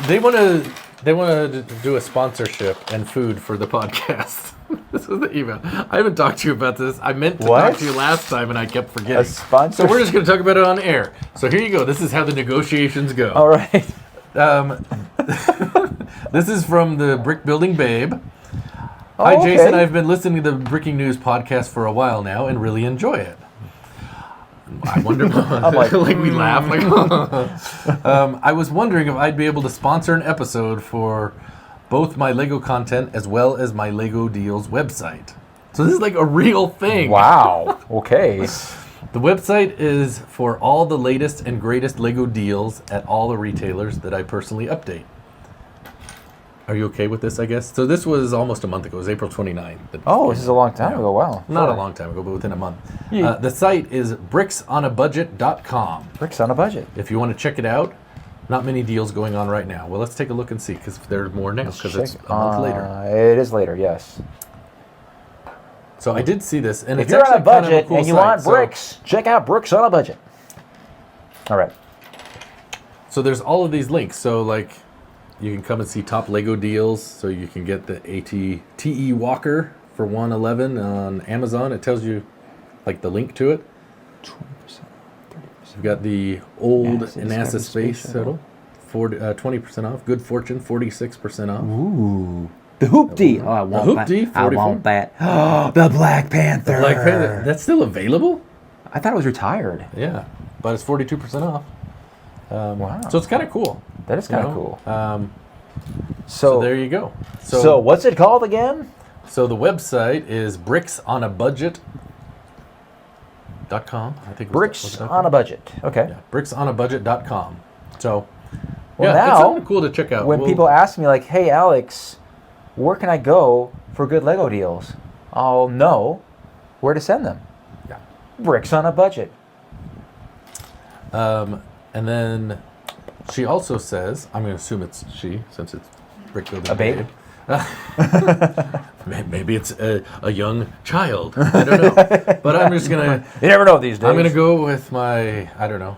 They want to do a sponsorship and food for the podcast. This was the email. I haven't talked to you about this. I meant to What? talk to you last time, and I kept forgetting. A sponsor- So we're just going to talk about it on air. So here you go. This is how the negotiations go. All right. This is from the Brick Building Babe. Oh, Hi, Jason. okay. I've been listening to the Breaking News podcast for a while now and really enjoy it. I wonder, like, like we laugh. Like, I was wondering if I'd be able to sponsor an episode for both my Lego content as well as my Lego Deals website. So this is like a real thing. Wow. Okay. The website is for all the latest and greatest Lego deals at all the retailers that I personally update. Are you okay with this, I guess? So this was almost a month ago. It was April 29th. Oh, this is a long time ago. Wow. Not Sure. a long time ago, but within a month. Yeah. The site is bricksonabudget.com. Bricks on a budget. If you want to check it out, not many deals going on right now. Well, let's take a look and see, because there's more now, because it's a month later. It is later, yes. So I did see this, and If it's you're on a actually kind of budget cool and you site. want So- bricks, check out Bricks on a Budget. All right. So there's all of these links. So like, you can come and see top Lego deals. So you can get the TE Walker for $111 on Amazon. It tells you like the link to it. 20%, 30%. You've got the old NASA NASA Space Shuttle, 20% off. Good Fortune, 46% off. Ooh. The Hoopty. Oh, I want The that. Hoopty, I 44. want that. Oh, the Black Panther. Black Panther, that's still available? I thought it was retired. Yeah, but it's 42% off. Wow. So it's kind of cool. That is you kind of know? cool. So there you go. So what's it called again? So the website is bricksonabudget.com. I think it was Bricks .com. on a Budget. Okay. Yeah, bricksonabudget.com. So Well, yeah, it's now, something cool to check out. when We'll- people ask me like, "Hey, Alex, where can I go for good Lego deals?" I'll know where to send them. Yeah. Bricks on a Budget. And then she also says, I'm going to assume it's she since it's Brick Building A babe? Maybe it's a young child. I don't know. But I'm just gonna. You never know these days. I'm gonna go with my. I don't know.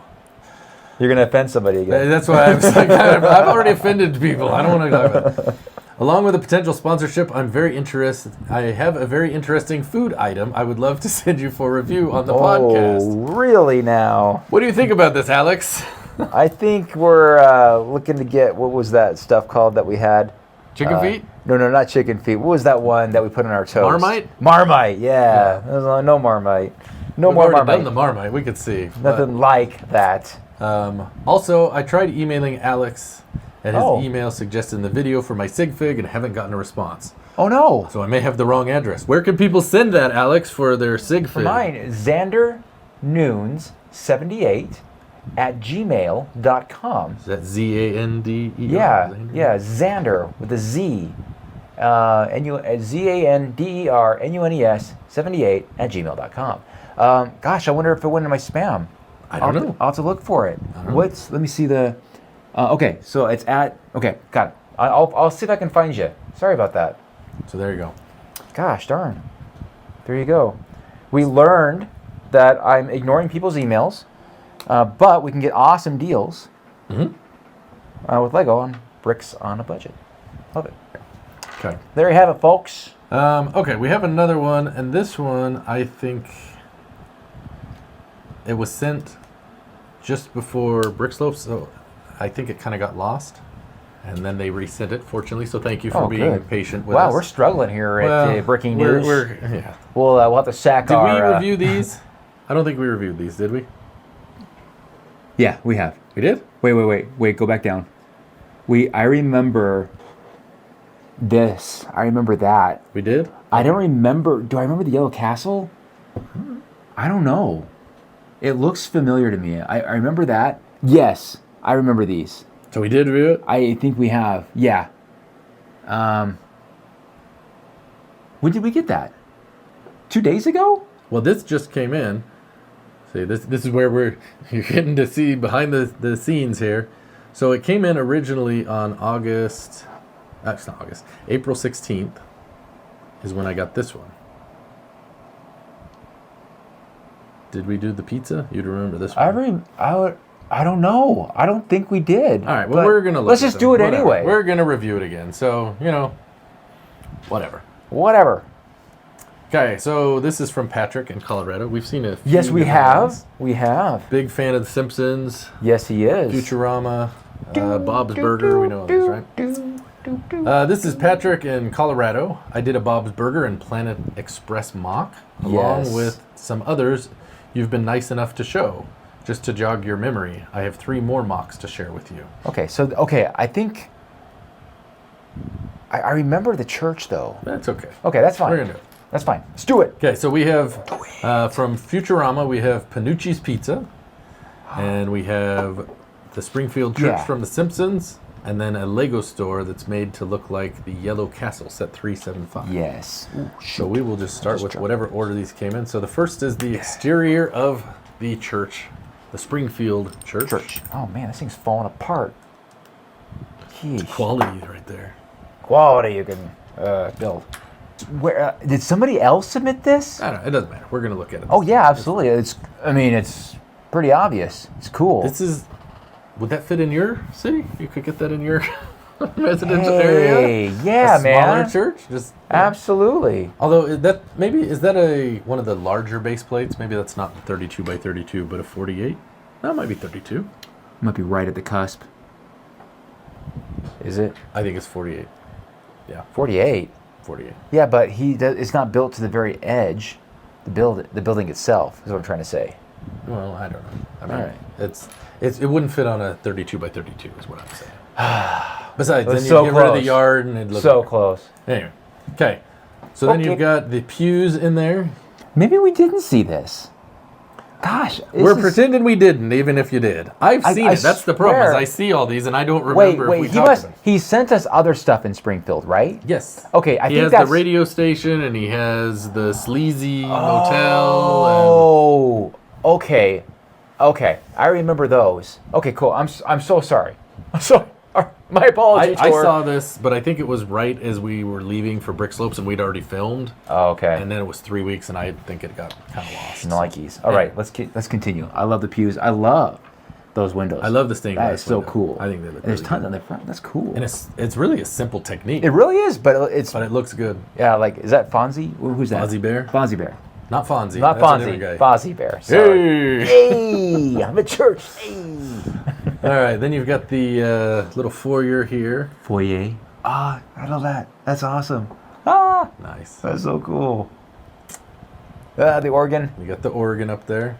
You're gonna offend somebody again. That's why I was like, I've already offended people. I don't want to talk about it. Along with a potential sponsorship, I'm very interested. I have a very interesting food item I would love to send you for review on the podcast. Really now? What do you think about this, Alex? I think we're looking to get, what was that stuff called that we had? Chicken feet? No, not chicken feet. What was that one that we put on our toast? Marmite? Marmite, yeah. There's no Marmite. No We've more already Marmite. done the Marmite. We could see. Nothing like that. Also, I tried emailing Alex and his Oh. email suggesting the video for my sig fig and haven't gotten a response. Oh no. So I may have the wrong address. Where can people send that, Alex, for their sig fig? Mine, Xander Noons 78 at gmail.com. Is that Zandee? Yeah, Xander with a Z. Zandernunes 78 at gmail.com. Gosh, I wonder if it went into my spam. I don't know. I'll have to look for it. Let me see the. Okay, so it's at. Okay, got it. I'll see if I can find you. Sorry about that. So there you go. Gosh darn. There you go. We learned that I'm ignoring people's emails, but we can get awesome deals with Lego on bricks on a budget. Love it. Okay. There you have it, folks. Okay, we have another one, and this one, I think it was sent just before Brickslope, so I think it kind of got lost, and then they resent it, fortunately, so thank you for being good. patient with us. Wow, we're struggling here at Breaking News. Yeah. We'll have to sack Did our... we review these? I don't think we reviewed these, did we? Yeah, we have. We did? Wait, go back down. I remember this. I remember that. We did? I don't remember. Do I remember the Yellow Castle? I don't know. It looks familiar to me. I remember that. Yes, I remember these. So we did review it? I think we have. Yeah. When did we get that? 2 days ago? Well, this just came in. See, this is where you're getting to see behind the scenes here. So it came in originally on April 16th is when I got this one. Did we do the pizza? You'd remember this one. I don't know. I don't think we did. All right, well, but we're going to look let's at just them. do it Whatever. anyway. We're going to review it again. So, whatever. Whatever. Okay, so this is from Patrick in Colorado. We've seen a few Yes, we different have. ones. We have. Big fan of The Simpsons, Yes, he is. Futurama, Bob's Burger. We know these, right? This is Patrick in Colorado. I did a Bob's Burger and Planet Express mock, along Yes. with some others you've been nice enough to show. Just to jog your memory, I have 3 more mocks to share with you. Okay, I think I remember the church though. That's okay. Okay, that's fine. We're gonna do it. That's fine. Let's do it. Okay, so we have from Futurama, we have Panucci's Pizza, and we have the Springfield Church Yeah. from The Simpsons, and then a Lego store that's made to look like the Yellow Castle, set 375. Yes. Ooh, So we will just start with whatever order these came in. So the first is the exterior of the church, the Springfield Church. Oh man, this thing's falling apart. Jeez. Quality right there. Quality you can build. Where did somebody else submit this? I don't know. It doesn't matter. We're going to look at it. Oh yeah, absolutely. It's pretty obvious. It's cool. This is... Would that fit in your city? You could get that in your residential area? Yeah, a smaller man. church? Just Absolutely. Although is that one of the larger base plates? Maybe that's not 32 by 32, but a 48. That might be 32. Might be right at the cusp. Is it I think it's 48. Yeah, 48? 48. Yeah, but it's not built to the very edge. The building itself is what I'm trying to say. Well, I don't know. I mean, All right. it wouldn't fit on a 32 by 32 is what I'm saying. Besides, then was you so get rid of the close. yard and it'd look So better. close. Anyway, okay. So then Okay. you've got the pews in there. Maybe we didn't see this. Gosh, We're pretending we didn't, even if you did. I've seen I it. That's the problem. Is swear. I see all these and I don't remember if we talked about it. He sent us other stuff in Springfield, right? Yes. Okay, I he think has that's the radio station and he has the sleazy motel. Oh, okay. I remember those. Okay, cool. I'm so sorry. I'm sorry. My apologies. I saw this, but I think it was right as we were leaving for Brick Slopes, and we'd already filmed. Oh, okay. And then it was 3 weeks, and I think it got kind of lost. Nikes. All right, let's continue. I love the pews. I love those windows. I love the stained That glass is so window. cool. I think they look And there's really tons good. on the front. That's cool. And it's really a simple technique, It really is, but it's but it looks good. yeah. Like, is that Fonzie? Who's that? Fozzie Bear? Fonzie Bear. Not Fonzie. Not That's a Fonzie. different guy. Fozzie Bear. Sorry. Hey! Hey, I'm at church. Hey. All right, then you've got the little foyer here. Foyer. Ah, I love that. That's awesome. Ah, Nice. that's so cool. The organ. You got the organ up there.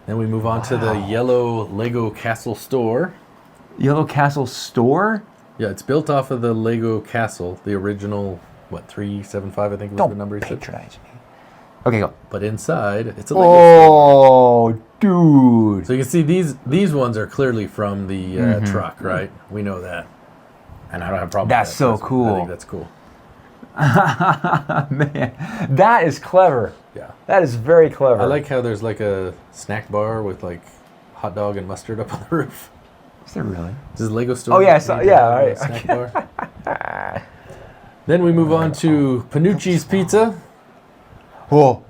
Then we move on to the yellow Lego Castle store. Yellow Castle store. Yeah, it's built off of the Lego Castle, the original, 375, I think was the number he said. patronize me. Okay, go. But inside, it's a Lego store. Oh, dude. So you can see these ones are clearly from the truck, right? We know that. And I don't have a problem That's with that. so I cool. think that's cool. Man, that is clever. Yeah. That is very clever. I like how there's like a snack bar with like hot dog and mustard up on the roof. Is there really? This is Lego store. Oh, yeah, so- named yeah, after a alright, Snack bar. Then we move on to Panucci's Pizza. Oh.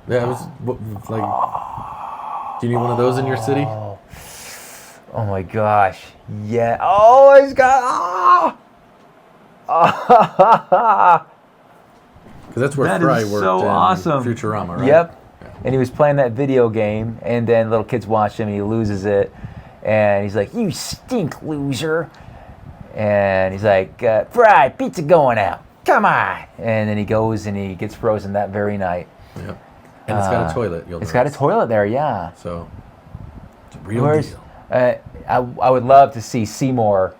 Yeah, it was like. Do you need one of those in your city? Oh my gosh. Yeah. Oh, he's got. Ah. Because that's where That Fry is worked so in awesome. Futurama, right? Yep. And he was playing that video game, and then little kids watch him, and he loses it, and he's like, "You stink, loser!" And he's like, "Fry, pizza going out. Come on!" And then he goes and he gets frozen that very night. Yep. And it's got a toilet. You'll It's got a notice. toilet there, yeah. So, it's a real Where's, deal. I would love to see Seymour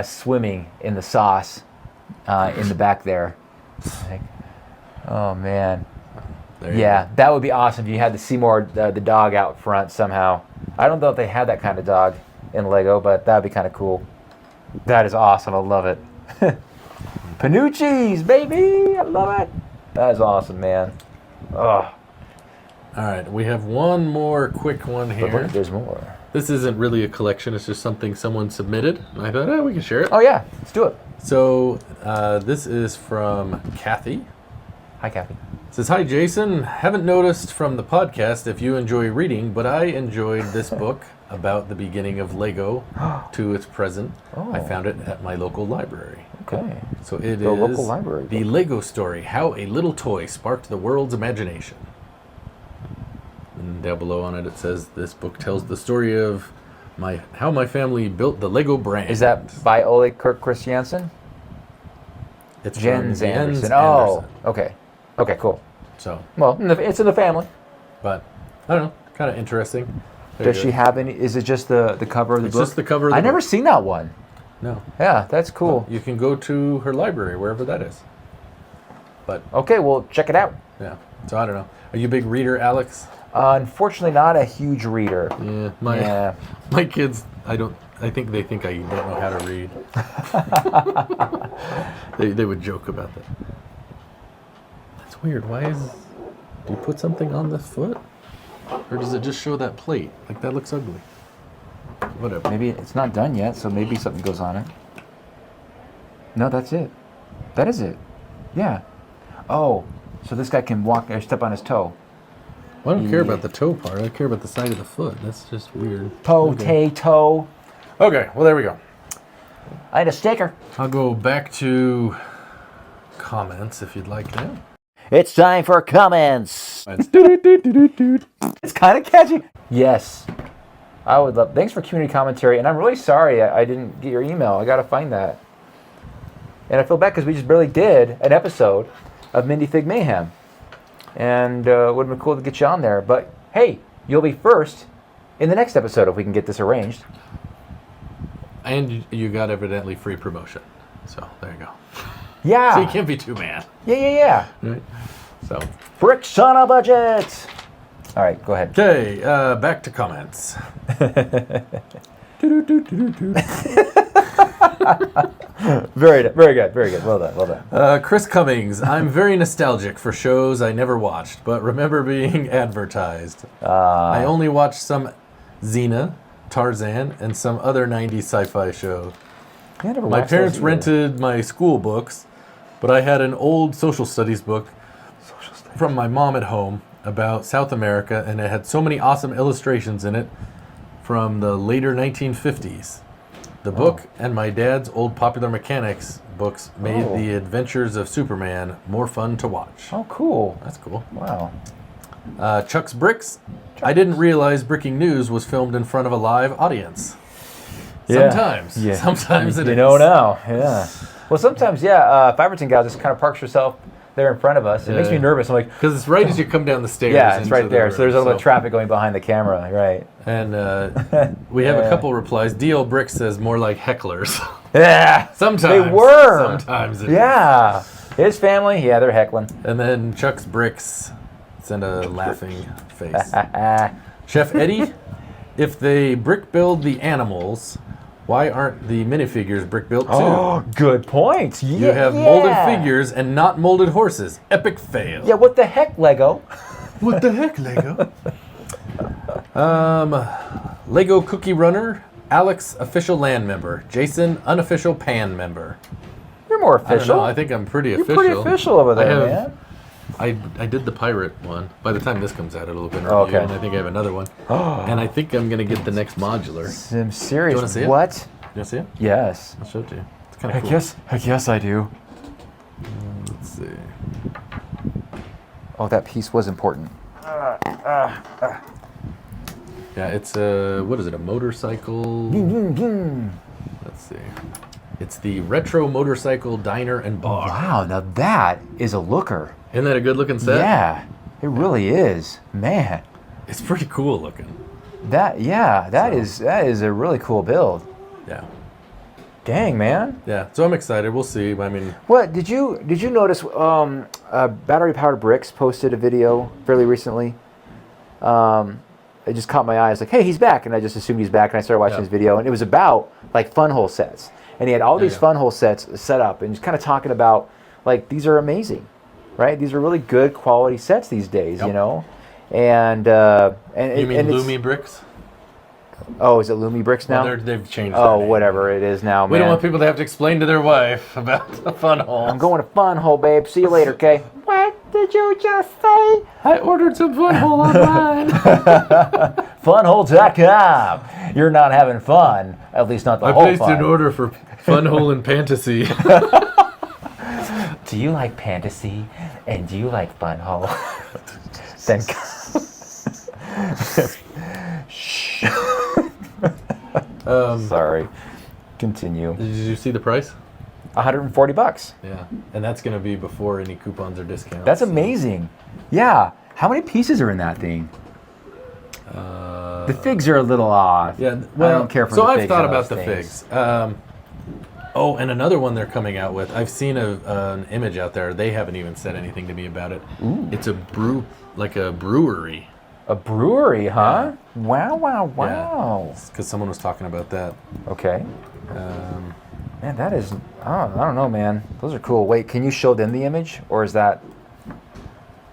swimming in the sauce in the back there. Like, oh man, There you yeah, go. that would be awesome if you had the Seymour the dog out front somehow. I don't know if they had that kind of dog in Lego, but that'd be kind of cool. That is awesome. I love it. Panucci's, baby, I love it. That is awesome, man. Oh, All right, we have one more quick one but here. look, there's more. This isn't really a collection. It's just something someone submitted. And I thought, we can share it. Oh yeah, let's do it. So this is from Kathy. Hi, Kathy. It says, "Hi, Jason. Haven't noticed from the podcast if you enjoy reading, but I enjoyed this book about the beginning of Lego to its present. I found it at my local library. Okay. So it The is local library The book. Lego Story, How a Little Toy Sparked the World's Imagination." And down below on it, it says, "This book tells the story of how my family built the Lego brand." Is that by Ole Kirk Christiansen? it's from Jens Anderson. Jens Oh, Anderson. okay. Okay, cool. So, Well, it's in the family. but I don't know, kind of interesting. There Does you she go. have any? Is it just the cover of the It's book? just the cover of the I never book. seen that one. No. Yeah, that's cool. You can go to her library, wherever that is. But, Okay, well, check it out. yeah. So I don't know. Are you a big reader, Alex? Unfortunately, not a huge reader. Yeah. Yeah. My kids, I think they think I don't know how to read. They would joke about that. That's weird. Do you put something on the foot? Or does it just show that plate? Like, that looks ugly. Whatever. Maybe it's not done yet, so maybe something goes on it. No, that's it. That is it. Yeah. Oh, so this guy can walk or step on his toe. Well, I don't care about the toe part. I care about the side of the foot. That's just weird. Potato. Okay, well, there we go. I had a sticker. I'll go back to comments if you'd like that. It's time for comments. It's kind of catchy. Yes. I would love. Thanks for community commentary, and I'm really sorry I didn't get your email. I gotta find that. And I feel bad because we just barely did an episode of Mindy Fig Mayhem, and it would have been cool to get you on there. But hey, you'll be first in the next episode if we can get this arranged. And you got evidently free promotion. So there you go. Yeah. So you can't be too mad. Yeah. Right? So, Bricks on a budget. All right, go ahead. okay, back to comments. Very good. Well done. Chris Cummings, I'm very nostalgic for shows I never watched, but remember being advertised. I only watched some Xena, Tarzan, and some other 90s sci-fi show. Yeah, I never My watched parents those either. rented my school books, but I had an old social studies book from my mom at home about South America, and it had so many awesome illustrations in it from the later 1950s. The book and my dad's old Popular Mechanics books made Oh. the adventures of Superman more fun to watch. Oh, cool. That's cool. Wow. Chuck's Bricks. I didn't realize Bricking News was filmed in front of a live audience. Yeah. Sometimes. Yeah. Sometimes it You is. know now. Yeah. Well, sometimes, yeah, Fiverton gal just kind of parks herself there in front of us. It makes me Yeah. nervous. I'm like, Because it's right as you come down the stairs. yeah, it's into right the there. room, So there's a little bit of traffic going behind the camera, right? And we have Yeah. a couple replies. DL Brick says more like hecklers. Yeah. Sometimes. They were. Sometimes. It is. Yeah. His family, yeah, they're heckling. And then Chuck's Bricks send a laughing face. Chef Eddie, if they brick build the animals, why aren't the minifigures brick built too? Oh, good point. Yeah, You have molded figures and not molded horses. Epic fail. Yeah, what the heck, Lego? What the heck, Lego? Lego Cookie Runner, Alex official land member, Jason unofficial pan member. You're more I don't official. know. I think I'm pretty You're official. pretty official over there, I have- man. I did the pirate one. By the time this comes out, it'll have been Oh, reviewed, okay. and I think I have another one. And I think I'm gonna get the next modular. I'm serious. wanna see it? What? You wanna see it? Yes. I'll show it to you. It's kind of cool. Heck yes, I do. Let's see. Oh, that piece was important. Yeah, it's a what is it? A motorcycle. Let's see. It's the retro motorcycle diner and bar. Wow, now that is a looker. Isn't that a good looking set? Yeah, it really is. Man, It's pretty cool looking. that is a really cool build. Yeah. Dang, man. Yeah. So I'm excited. We'll see. I mean, What did you notice? Battery Powered Bricks posted a video fairly recently. It just caught my eye. I was like, hey, he's back, and I just assumed he's back, and I started watching Yeah. his video, and it was about like fun hole sets, and he had all these yeah. fun hole sets set up, and just kind of talking about like these are amazing, right? These are really good quality sets these days, Yep. you know, and you mean and it's- Lumi bricks? Oh, is it Lumi Bricks now? Well, they've changed. Oh, their name. whatever it is now, We man. don't want people to have to explain to their wife about the fun hole. I'm going to fun hole, babe. See you later, okay? What did you just say? I ordered some fun hole online. Funhole.com. You're not having fun, at least not the I whole placed fun. an order for fun hole and fantasy. Do you like fantasy and do you like fun hole? Then sorry. Continue. Did you see the price? $140. Yeah, and that's going to be before any coupons or discounts. That's amazing. Yeah. How many pieces are in that thing? The figs are a little off. Yeah, well, I don't care for so the I've figs thought on about the those figs. things. Oh, and another one they're coming out with. I've seen an image out there. They haven't even said anything to me about it. It's a brewery. A brewery, huh? Wow, wow. Because someone was talking about that. Okay. Um, Man, that is, I don't know, man. Those are cool. Wait, can you show them the image? Or is that,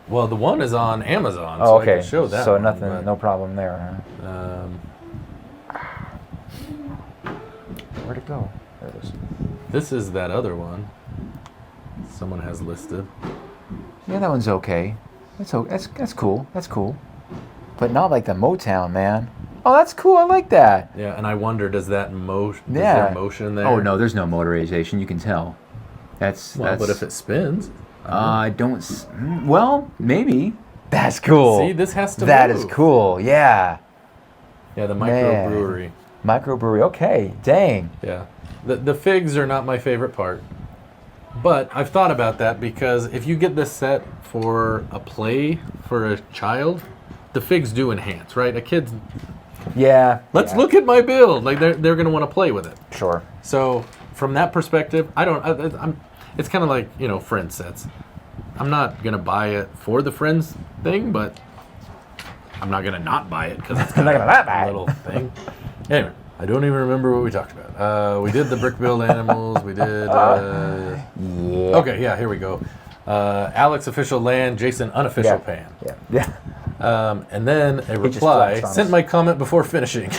well, the one is on Amazon, oh, so okay. I can show that. So one, nothing, but, no problem there, Where'd it go? There it is. This is that other one. Someone has listed. Yeah, that one's okay. That's cool. That's cool. But not like the Motown, man. Oh, that's cool. I like that. Yeah, and I wonder, does that motion? Is Yeah. there motion there? Oh no, there's no motorization. You can tell. That's Well, but if it spins, I don't. Well, maybe. That's cool. see, this has to. That move. is cool. Yeah. Yeah, the Man. microbrewery. Microbrewery. Okay. Dang. Yeah, the figs are not my favorite part, but I've thought about that because if you get this set for a play for a child, the figs do enhance, right? A kid's Yeah. let's yeah. look at my build, like they're gonna want to play with it. Sure. So from that perspective, I'm. It's kind of like Friends sets. I'm not gonna buy it for the Friends thing, but I'm not gonna not buy it because it's I'm not gonna not a buy it. little thing. Anyway, I don't even remember what we talked about. We did the brick build animals. We did. Yeah. Okay, yeah, here we go. Alex official land, Jason unofficial Yeah. pan. Yeah. Yeah. And then a just reply. flexed on Sent us. my comment before finishing.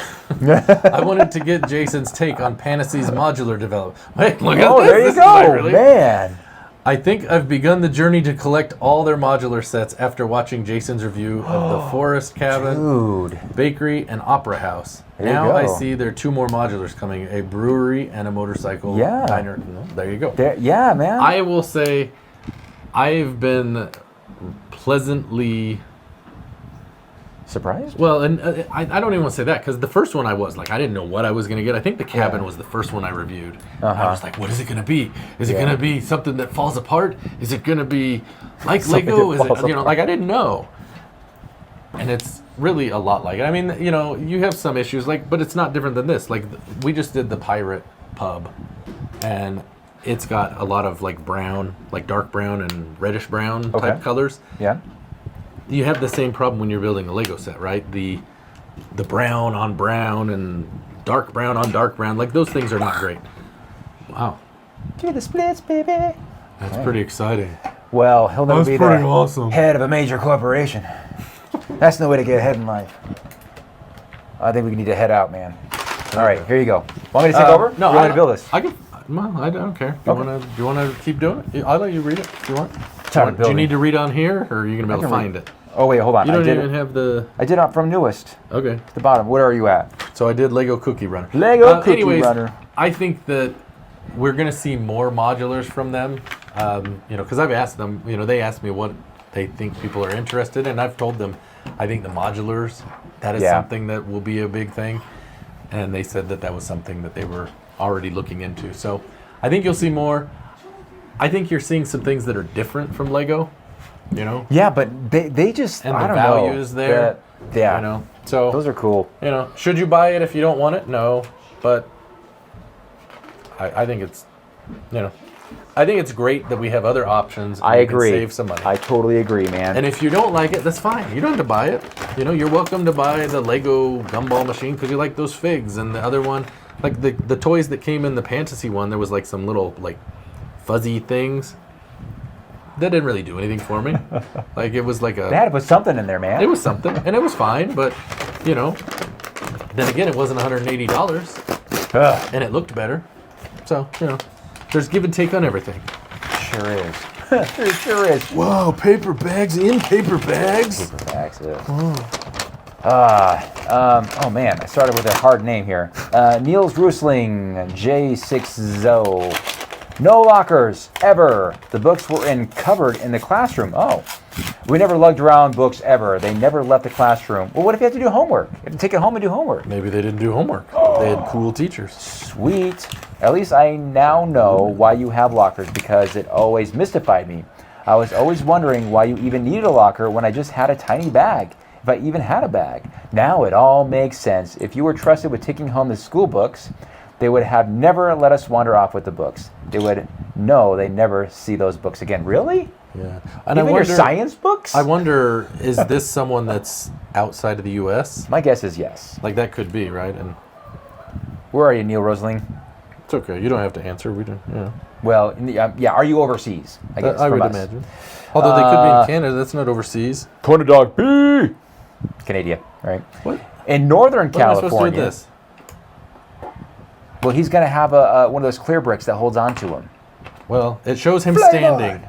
I wanted to get Jason's take on Panacey's modular development. Wait, look at Oh, this. there you This is like go, really- man. I think I've begun the journey to collect all their modular sets after watching Jason's review of the Forest Cabin, Dude. Bakery, and Opera House. There you Now I go. see there are 2 more modulars coming, a brewery and a motorcycle Yeah. diner. There you go. Yeah, man. I will say I've been pleasantly... Surprised? Well, and I don't even want to say that because the first one I was like, I didn't know what I was going to get. I think the cabin was the first one I reviewed. I was like, what is it going to be? Is it going to be something that falls apart? Is it going to be like Lego? Is it, falls like I didn't know. And it's really a lot like it. I mean, you have some issues, but it's not different than this. Like, we just did the Pirate Pub, and it's got a lot of brown, dark brown and reddish brown type colors. Yeah. You have the same problem when you're building a Lego set, right? The brown on brown and dark brown on dark brown, those things are not great. Wow, Do the splits, baby. that's pretty exciting. Well, he'll never That's be pretty the awesome. head of a major corporation. That's no way to get ahead in life. I think we need to head out, man. All right, here you go. Want me to take over? No, you want me to build this? I can. Well, I don't care. Do you want to keep doing it? I'll let you read it if you want. Time to Do build you it. need to read on here, or are you gonna be able to can read. find it? Oh wait, hold on. You I don't did even it. have the. I did it from newest Okay. to the bottom. Where are you at? So I did Lego Cookie Runner. Lego Cookie anyways, Runner. I think that we're going to see more modulars from them. Because I've asked them. They asked me what they think people are interested in, and I've told them I think the modulars, that is something that will be a big thing, and they said that was something that they were already looking into. So I think you'll see more. I think you're seeing some things that are different from Lego. Yeah, but they just And I the don't value know. is there. Yeah. So Those are cool. should you buy it if you don't want it? No, but I think it's, I think it's great that we have other options. And I we can agree. save some money. I totally agree, man. And if you don't like it, that's fine. You don't have to buy it. You're welcome to buy the Lego gumball machine because you like those figs, and the other one, like the toys that came in the Fantasy one, there was some little fuzzy things. That didn't really do anything for me. It was they had to put something in there, man. it was something, and it was fine, but then again, it wasn't $180, Ugh, and it looked better. So there's give and take on everything. sure is. It sure is. Wow, paper bags in paper bags. Paperbacks, oh man, I started with a hard name here. Niels Rusling, J6zo. No lockers, ever. The books were covered in the classroom. Oh. We never lugged around books ever. They never left the classroom. Well, what if you have to do homework? You have to take it home and do homework. Maybe they didn't do homework. They had cool teachers. Sweet. At least I now know why you have lockers, because it always mystified me. I was always wondering why you even needed a locker when I just had a tiny bag, if I even had a bag. Now it all makes sense. If you were trusted with taking home the school books, they would have never let us wander off with the books. They would know they never see those books again. Really? Yeah. And Even your science books? I wonder, is this someone that's outside of the U.S.? My guess is yes. That could be, right? And Where are you, Neil Rosling? it's okay. You don't have to answer. We don't. Well, yeah, are you overseas? I guess, I from would us. imagine. Although they could be in Canada. That's not overseas. Corner dog B. Canada, right? What? In Northern What am I supposed to do California. with this? Well, he's going to have one of those clear bricks that holds on to him. Well, it shows him Flavor. standing.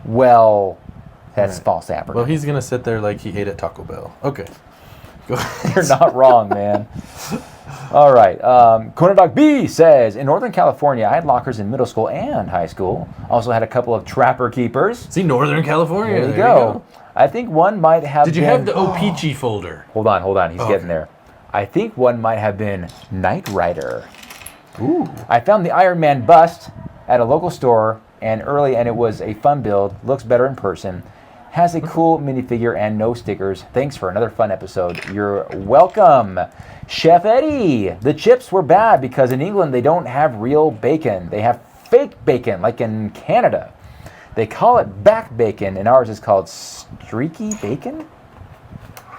Well, that's Right. false advertising. Well, he's gonna sit there like he ate at Taco Bell. Okay. Go ahead. You're not wrong, man. All right. Corner Dog B says, in Northern California, I had lockers in middle school and high school. Also had a couple of trapper keepers. See, Northern California. There you go. I think one might have Did you been... have the O-Peachy folder? Hold on. He's Okay. getting there. I think one might have been Knight Rider. Ooh. I found the Iron Man bust at a local store and it was a fun build. Looks better in person. Has a cool minifigure and no stickers. Thanks for another fun episode. You're welcome. Chef Eddie, the chips were bad because in England they don't have real bacon. They have fake bacon, like in Canada. They call it back bacon, and ours is called streaky bacon?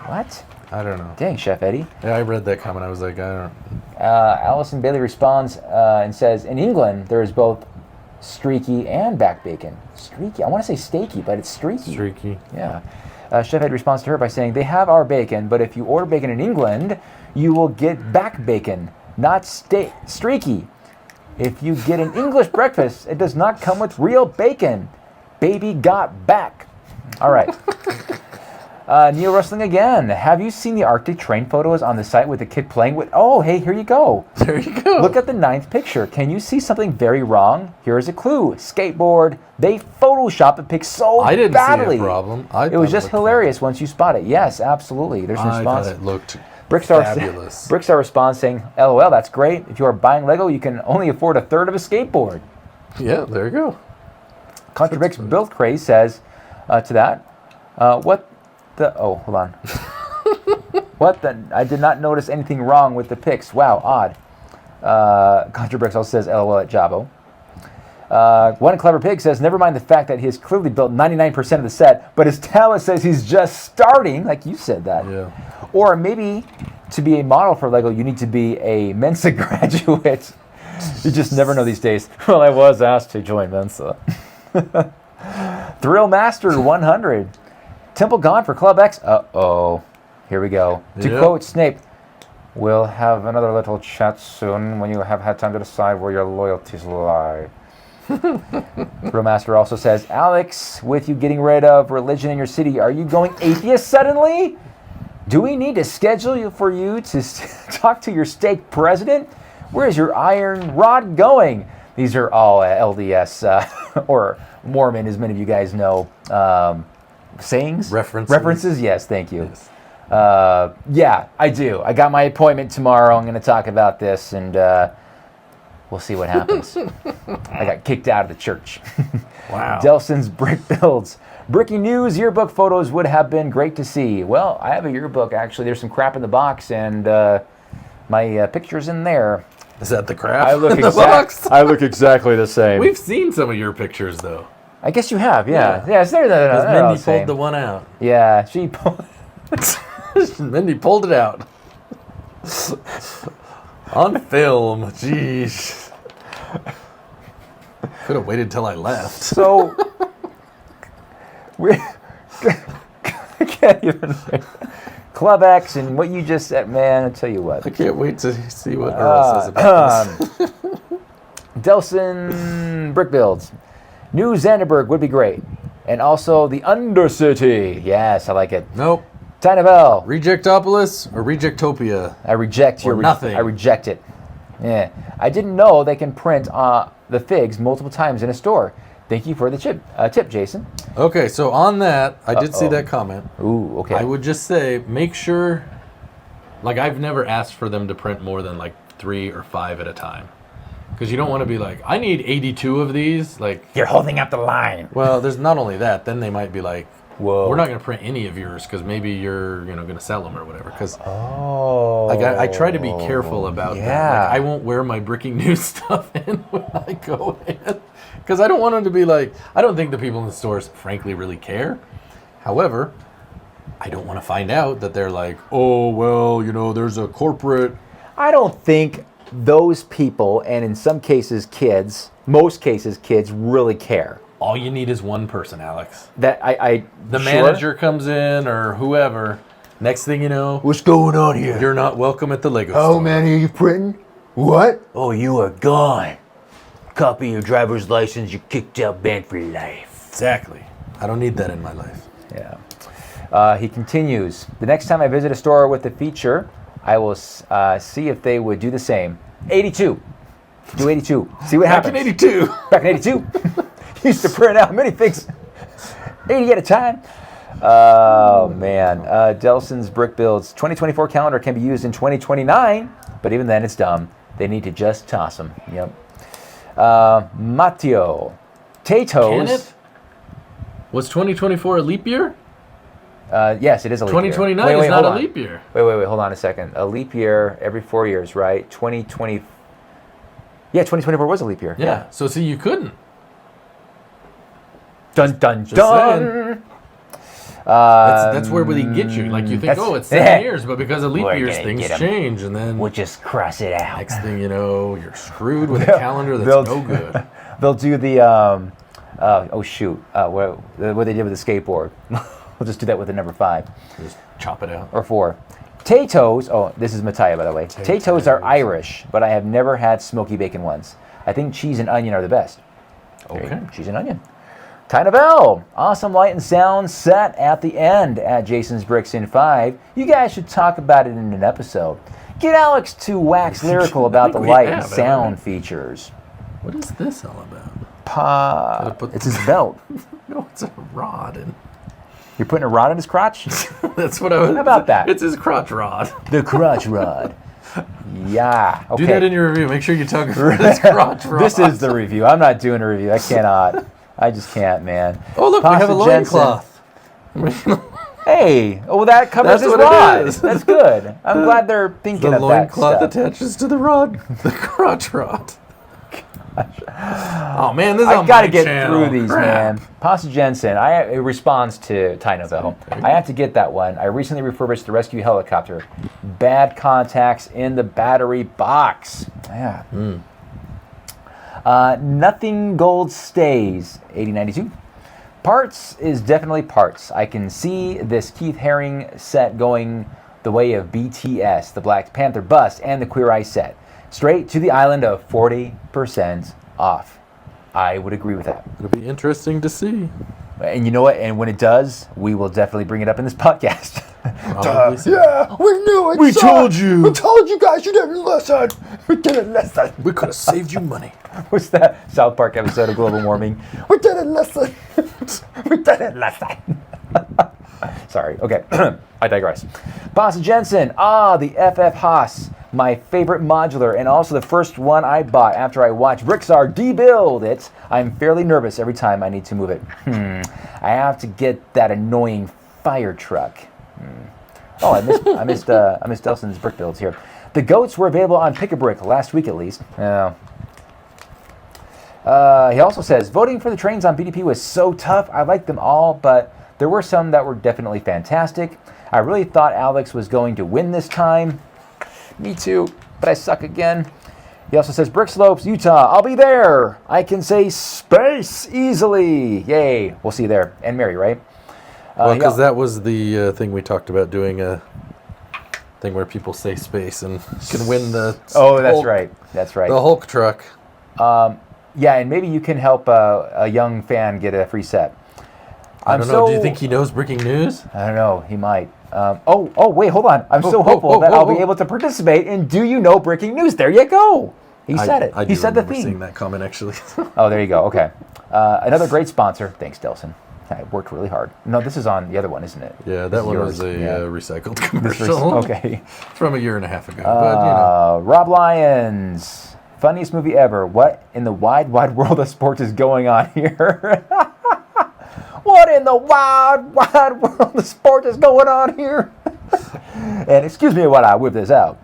What? I don't know. Dang, Chef Eddie. Yeah, I read that comment. I was like, I don't. Allison Bailey responds and says, in England, there is both streaky and back bacon. Streaky? I want to say steaky, but it's streaky. Streaky. Yeah. Chef Ed responds to her by saying, they have our bacon, but if you order bacon in England, you will get back bacon, not streaky. If you get an English breakfast, it does not come with real bacon. Baby got back. All right. Neil Rustling again. Have you seen the Arctic train photos on the site with the kid playing with? Oh, hey, here you go. There you go. Look at the 9th picture. Can you see something very wrong? Here is a clue. Skateboard. They Photoshop the pic so I didn't badly. see a problem. It was just hilarious once you spot it. Yes, absolutely. There's a I response. thought it looked fabulous. Brickstar responds saying, LOL, that's great. If you are buying Lego, you can only afford a third of a skateboard. Yeah, there you go. Contradicts Build Craze says to that, what the, oh, hold on. What the, I did not notice anything wrong with the pics. Wow, odd. Contrabricks also says LOL at Jabo. One Clever Pig says, never mind the fact that he has clearly built 99% of the set, but his talent says he's just starting, like you said that. Yeah. Or maybe to be a model for Lego, you need to be a Mensa graduate. You just never know these days. Well, I was asked to join Mensa. Thrill Master 100. Temple gone for Club X. Uh-oh. Here we go. To Yep. quote Snape, we'll have another little chat soon when you have had time to decide where your loyalties lie. Thrill Master also says, Alex, with you getting rid of religion in your city, are you going atheist suddenly? Do we need to schedule you for you to talk to your stake president? Where's your iron rod going? These are all LDS or Mormon, as many of you guys know. Sayings? References? Yes, thank you. Yes. Yeah, I do. I got my appointment tomorrow. I'm going to talk about this, and we'll see what happens. I got kicked out of the church. Wow. Delson's Brick Builds. Breaking news, yearbook photos would have been great to see. Well, I have a yearbook, actually. There's some crap in the box, and my picture's in there. Is that the crap? I look in the box? I look exactly the same. We've seen some of your pictures, though. I guess you have, yeah. Yeah. Yes, they're Because all the Mindy same. pulled the one out. Yeah, she pulled. Mindy pulled it out. On film. Jeez. Could have waited till I left. So, we I can't even. Club X and what you just said, man, I'll tell you what. I can't wait to see what Earl says about this. Delson Brick Builds. New Zanderberg would be great. And also the Undercity. Yes, I like it. Nope. Tinabell. Rejectopolis or Rejectopia? I reject your Or nothing. I reject it. Yeah. I didn't know they can print the figs multiple times in a store. Thank you for the tip, Jason. Okay, so on that, I did see that comment. Ooh, okay. I would just say, make sure, like I've never asked for them to print more than like 3 or 5 at a time. Because you don't want to be like, I need 82 of these. Like, You're holding up the line. well, there's not only that, then they might be like, Whoa. we're not going to print any of yours because maybe you're going to sell them or whatever. Because Oh. like I try to be careful about that. Yeah. Like, I won't wear my Bricking News stuff in when I go in. Because I don't want them to be like, I don't think the people in the stores frankly really care. However, I don't want to find out that they're like, oh, well, there's a corporate. I don't think those people, and in some cases kids, most cases kids, really care. All you need is one person, Alex. That The sure? manager comes in or whoever. Next thing you know, What's going on here? you're not welcome at the Lego Oh store. man, are you printing? What? Oh, you are gone. Copy your driver's license, you're kicked out, banned for life. Exactly. I don't need that in my life. Yeah. He continues. The next time I visit a store with the feature, I will see if they would do the same. 82. Do 82. See what Back happens. in 82. Back in 82. Used to print out minifigs. 80 at a time. Oh, man. Delson's Brick Builds. 2024 calendar can be used in 2029, but even then it's dumb. They need to just toss them. Yep. Matteo. Can Tato's. it? Was 2024 a leap year? Yes, it is a leap year. 2029 is not a leap year. Wait, hold on a second. A leap year every 4 years, right? 2020. Yeah, 2024 was a leap year. Yeah. So see, you couldn't. Dun dun Just dun. That's where they get you. Like you think, that's- oh, it's 7 years, but because of leap We're years, gonna things get 'em. change, and then We'll just cross it out. next thing you know, you're screwed with a calendar they'll- that's no good. They'll do the what they did with the skateboard. We'll just do that with the number 5 Just chop it out. or 4. Tato's, oh, this is Mattia, by the way. Tato's are Irish, but I have never had smoky bacon ones. I think cheese and onion are the best. There you Okay. go, cheese and onion. Tyna Bell, awesome light and sound set at the end at Jason's Bricks in 5. You guys should talk about it in an episode. Get Alex to wax lyrical about the we light and have, haven't sound we? features. What is this all about? put- It's his belt. No, it's a rod. And You're putting a rod in his crotch? that's what I was. How about that? It's his crotch rod. The crotch rod. Yeah. Okay. Do that in your review. Make sure you talk about his crotch rod. This is the review. I'm not doing a review. I cannot. I just can't, man. Oh, look, we have a Pasta Jensen. loincloth. Hey, oh, that covers That's his what it rod. is. That's good. I'm glad they're thinking The of that loincloth stuff. attaches to the rod. The crotch rod. Oh, man, this is I on gotta my get channel. through these, Crap. man. Pasta Jensen, it responds to Tyna Bell. I have to get that one. I recently refurbished the rescue helicopter. Bad contacts in the battery box. Yeah. Nothing gold stays. 8092. Parts is definitely parts. I can see this Keith Haring set going the way of BTS, the Black Panther bust, and the Queer Eye set. Straight to the island of 40% off. I would agree with that. It'll be interesting to see. And you know what? And when it does, we will definitely bring it up in this podcast. Probably so. Yeah, we knew it. We son. told you. We told you guys you didn't listen. We didn't listen. We could have saved you money. What's that South Park episode of global warming? We didn't listen. We didn't listen. Sorry. Okay. I digress. Pasta Jensen. The FF Haas. My favorite modular and also the first one I bought after I watched Brixar debuild it. I'm fairly nervous every time I need to move it. I have to get that annoying fire truck. Oh, I missed Delson's brick builds here. The goats were available on Pick-a-Brick last week at least. Oh. He also says, voting for the trains on BDP was so tough. I liked them all, but there were some that were definitely fantastic. I really thought Alex was going to win this time. Me too, but I suck again. He also says, Brick Slopes, Utah, I'll be there. I can say space easily. Yay, we'll see you there. And Mary, right? Well, he because al- that was the thing we talked about, doing a thing where people say space and can win the Oh, that's Hulk- right. That's right. the Hulk truck. Yeah, and maybe you can help a young fan get a free set. I don't know. Do you think he knows breaking news? I don't know. He might. Wait, hold on. I'm so hopeful that I'll be able to participate in Do You Know Breaking News? There you go. He said it. I He do said the remember seeing theme. that comment, actually. Oh, there you go. Okay. Another great sponsor. Thanks, Delson. I worked really hard. No, this is on the other one, isn't it? Yeah, This that is one yours. was a Yeah. recycled This commercial. was- okay. From a year and a half ago. But, Rob Lyons. Funniest movie ever. What in the wide world of sports is going on here? What in the wide world of sports is going on here? And excuse me while I whip this out.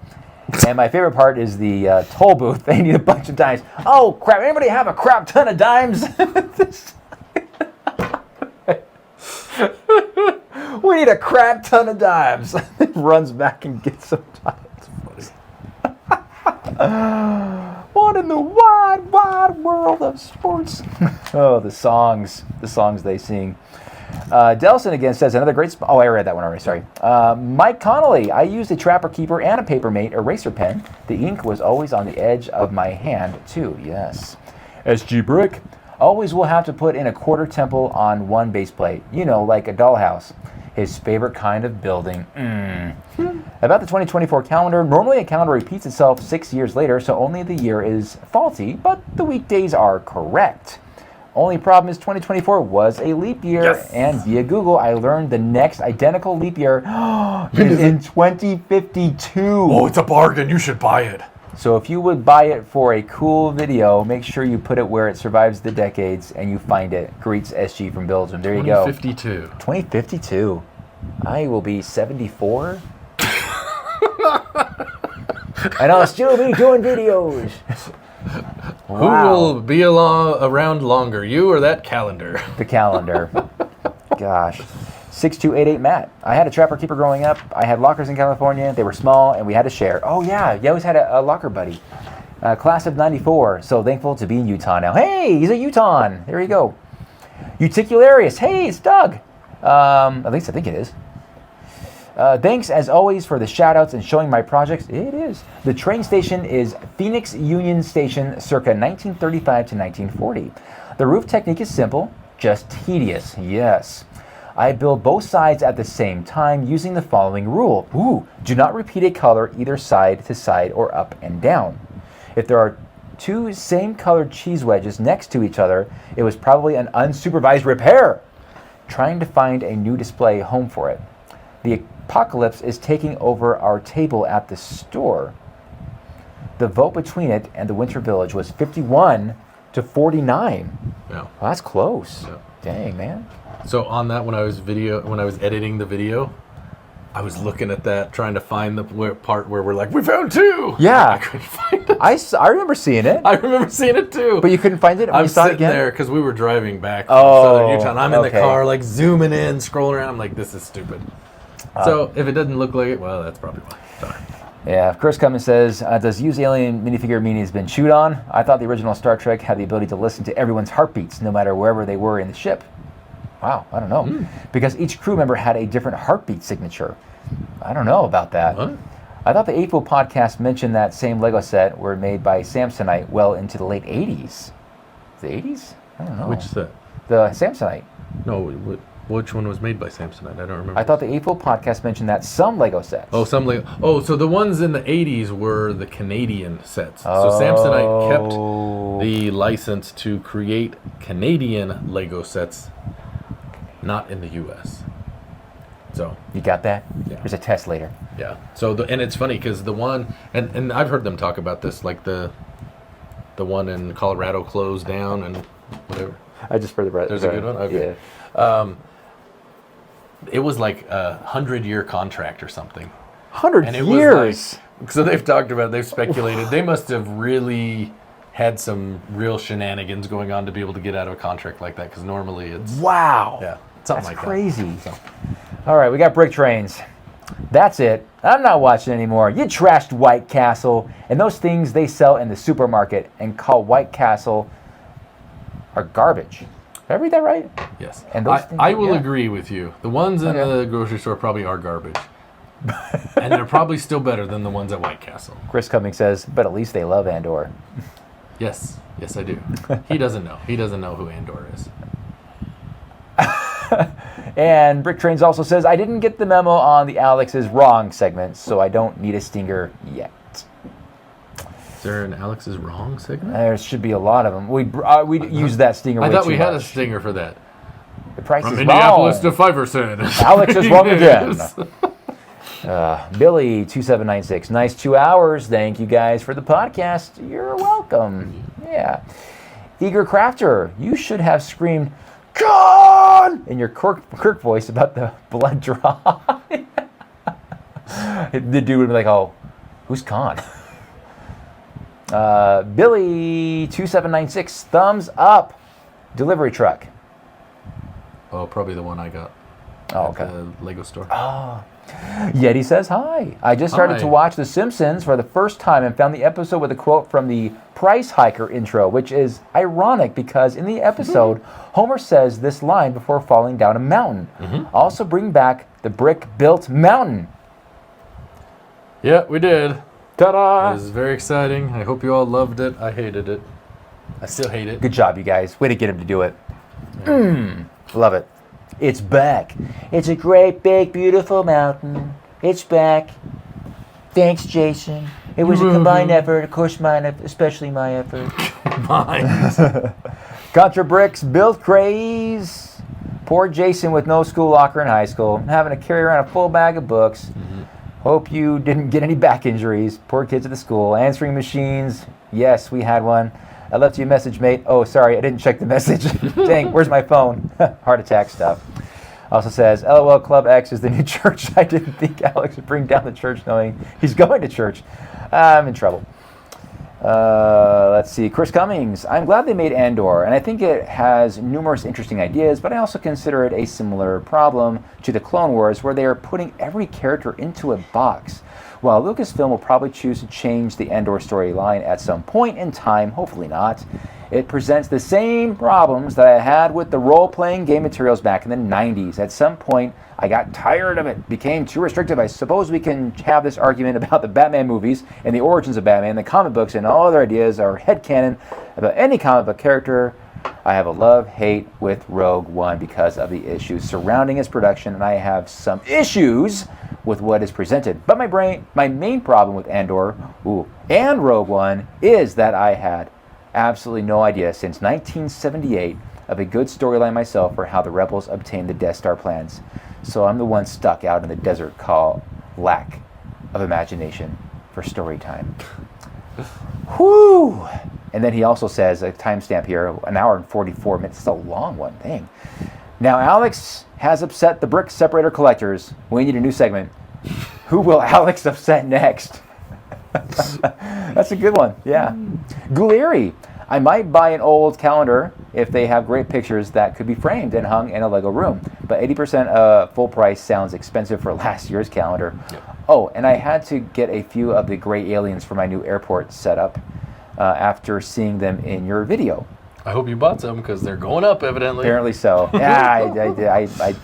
And my favorite part is the toll booth. They need a bunch of dimes. Oh, crap. Anybody have a crap ton of dimes? We need a crap ton of dimes. Runs back and gets some dimes. What in the wide world of sports? Oh, the songs they sing. Delson again says another great. Oh, I read that one already. Sorry. Mike Connolly. I used a Trapper Keeper and a Papermate eraser pen. The ink was always on the edge of my hand too. Yes. SG Brick. Always will have to put in a quarter temple on one base plate. You know, like a dollhouse. His favorite kind of building. About the 2024 calendar, normally a calendar repeats itself 6 years later, so only the year is faulty, but the weekdays are correct. Only problem is 2024 was a leap year, and via Google, I learned the next identical leap year is in 2052. Oh, it's a bargain. You should buy it. So if you would buy it for a cool video, make sure you put it where it survives the decades and you find it. Greets SG from Belgium. There you go. 52. 2052. I will be 74. And I'll still be doing videos. Who will be around longer, you or that calendar? The calendar. Gosh. 6288 Matt. I had a Trapper Keeper growing up. I had lockers in California. They were small and we had to share. Oh yeah, you always had a locker buddy. Class of 94. So thankful to be in Utah now. Hey, he's a Utah. There you go. Uticularius. Hey, it's Doug. At least I think it is. Thanks as always for the shout outs and showing my projects. It is. The train station is Phoenix Union Station circa 1935 to 1940. The roof technique is simple, just tedious. Yes. I build both sides at the same time using the following rule. Do not repeat a color either side to side or up and down. If there are two same colored cheese wedges next to each other, it was probably an unsupervised repair. Trying to find a new display home for it. The apocalypse is taking over our table at the store. The vote between it and the Winter Village was 51 to 49. Yeah. Well, that's close. Yeah. Dang, man. So on that, when I was editing the video, I was looking at that, trying to find the part where we're like, we found two. Yeah. I couldn't find it. I remember seeing it. I remember seeing it too. But you couldn't find it when I'm you saw it sitting again? there because we were driving back from Oh, Southern Utah, and I'm in the okay. car, like zooming in, scrolling around. I'm like, this is stupid. So if it doesn't look like it, well, that's probably why. Sorry. Yeah, Chris Cummins says, does used alien minifigure meaning has been chewed on? I thought the original Star Trek had the ability to listen to everyone's heartbeats, no matter wherever they were in the ship. Wow, I don't know. Because each crew member had a different heartbeat signature. I don't know about that. What? I thought the AFO podcast mentioned that same Lego set were made by Samsonite well into the late 80s. The 80s? I don't know. Which set? The Samsonite. No, which one was made by Samsonite? I don't remember. I thought the AFO podcast mentioned that some Lego sets. Oh, so the ones in the 80s were the Canadian sets. So Samsonite kept the license to create Canadian Lego sets, not in the U.S. So You got that? Yeah. There's a test later. yeah. So and it's funny because the one and I've heard them talk about this, like the one in Colorado closed down and whatever. I just for the There's a good one. Okay. Yeah. It was like a 100-year contract or something. 100 And it years. was like, so they've talked about, they've speculated, they must have really had some real shenanigans going on to be able to get out of a contract like that, because normally it's, Wow. yeah, something That's like crazy. that. So, All right, we got brick trains. That's it. I'm not watching anymore. You trashed White Castle, and those things they sell in the supermarket and call White Castle are garbage. Did I read that right? yes. And those things- I will yeah. agree with you. The ones in Okay. the grocery store probably are garbage. And they're probably still better than the ones at White Castle. Chris Cummings says, but at least they love Andor. Yes. Yes, I do. He doesn't know. He doesn't know who Andor is. And Brick Trains also says, I didn't get the memo on the Alex is wrong segment, so I don't need a stinger yet. Is there an Alex is wrong segment? There should be a lot of them. We use that stinger I way thought too we had a much. stinger for that. The price From is Minneapolis wrong. to Fiverson. Alex is wrong again. Yes. Billy2796, nice 2 hours. Thank you guys for the podcast. You're welcome. Yeah. Eager Crafter, you should have screamed, Khan! In your Kirk voice about the blood draw. The dude would be like, oh, who's Khan? Billy2796, thumbs up. Delivery truck. Oh, probably the one I got. Oh, at okay. the Lego store. Yeti says hi. I just started to Hi. watch The Simpsons for the first time and found the episode with a quote from the Price Hiker intro, which is ironic because in the episode, Homer says this line before falling down a mountain. Also bring back the brick-built mountain. Yeah, we did. It Ta-da! was very exciting. I hope you all loved it. I hated it. I still hate it. Good job, you guys. Way to get him to do it. Love it. It's back. It's a great, big, beautiful mountain. It's back. Thanks, Jason. It was a combined effort. Of course, mine, especially my effort. Mine. Contra Bricks, build craze. Poor Jason with no school locker in high school, having to carry around a full bag of books. Hope you didn't get any back injuries. Poor kids at the school. Answering machines. Yes, we had one. I left you a message, mate. Oh, sorry, I didn't check the message. Dang, where's my phone? Heart attack stuff. Also says, LOL Club X is the new church. I didn't think Alex would bring down the church knowing he's going to church. I'm in trouble. Let's see. Chris Cummings. I'm glad they made Andor, and I think it has numerous interesting ideas, but I also consider it a similar problem to the Clone Wars, where they are putting every character into a box. While Lucasfilm will probably choose to change the Andor storyline at some point in time, hopefully not, It presents the same problems that I had with the role-playing game materials back in the 90s. At some point, I got tired of it, became too restrictive. I suppose we can have this argument about the Batman movies and the origins of Batman, the comic books, and all other ideas or headcanon about any comic book character. I have a love-hate with Rogue One because of the issues surrounding its production, and I have some issues with what is presented. But my main problem with Andor and Rogue One is that I had absolutely no idea since 1978 of a good storyline myself for how the rebels obtained the Death Star plans. So I'm the one stuck out in the desert called lack of imagination for story time. Whew! And then he also says, a timestamp here, 1 hour and 44 minutes. It's a long one, dang. Now Alex has upset the brick separator collectors. We need a new segment. Who will Alex upset next? That's a good one, yeah. Gulieri, I might buy an old calendar if they have great pictures that could be framed and hung in a Lego room. But 80% full price sounds expensive for last year's calendar. Yep. Oh, and I had to get a few of the gray aliens for my new airport setup after seeing them in your video. I hope you bought some because they're going up, evidently. Apparently so. Yeah, I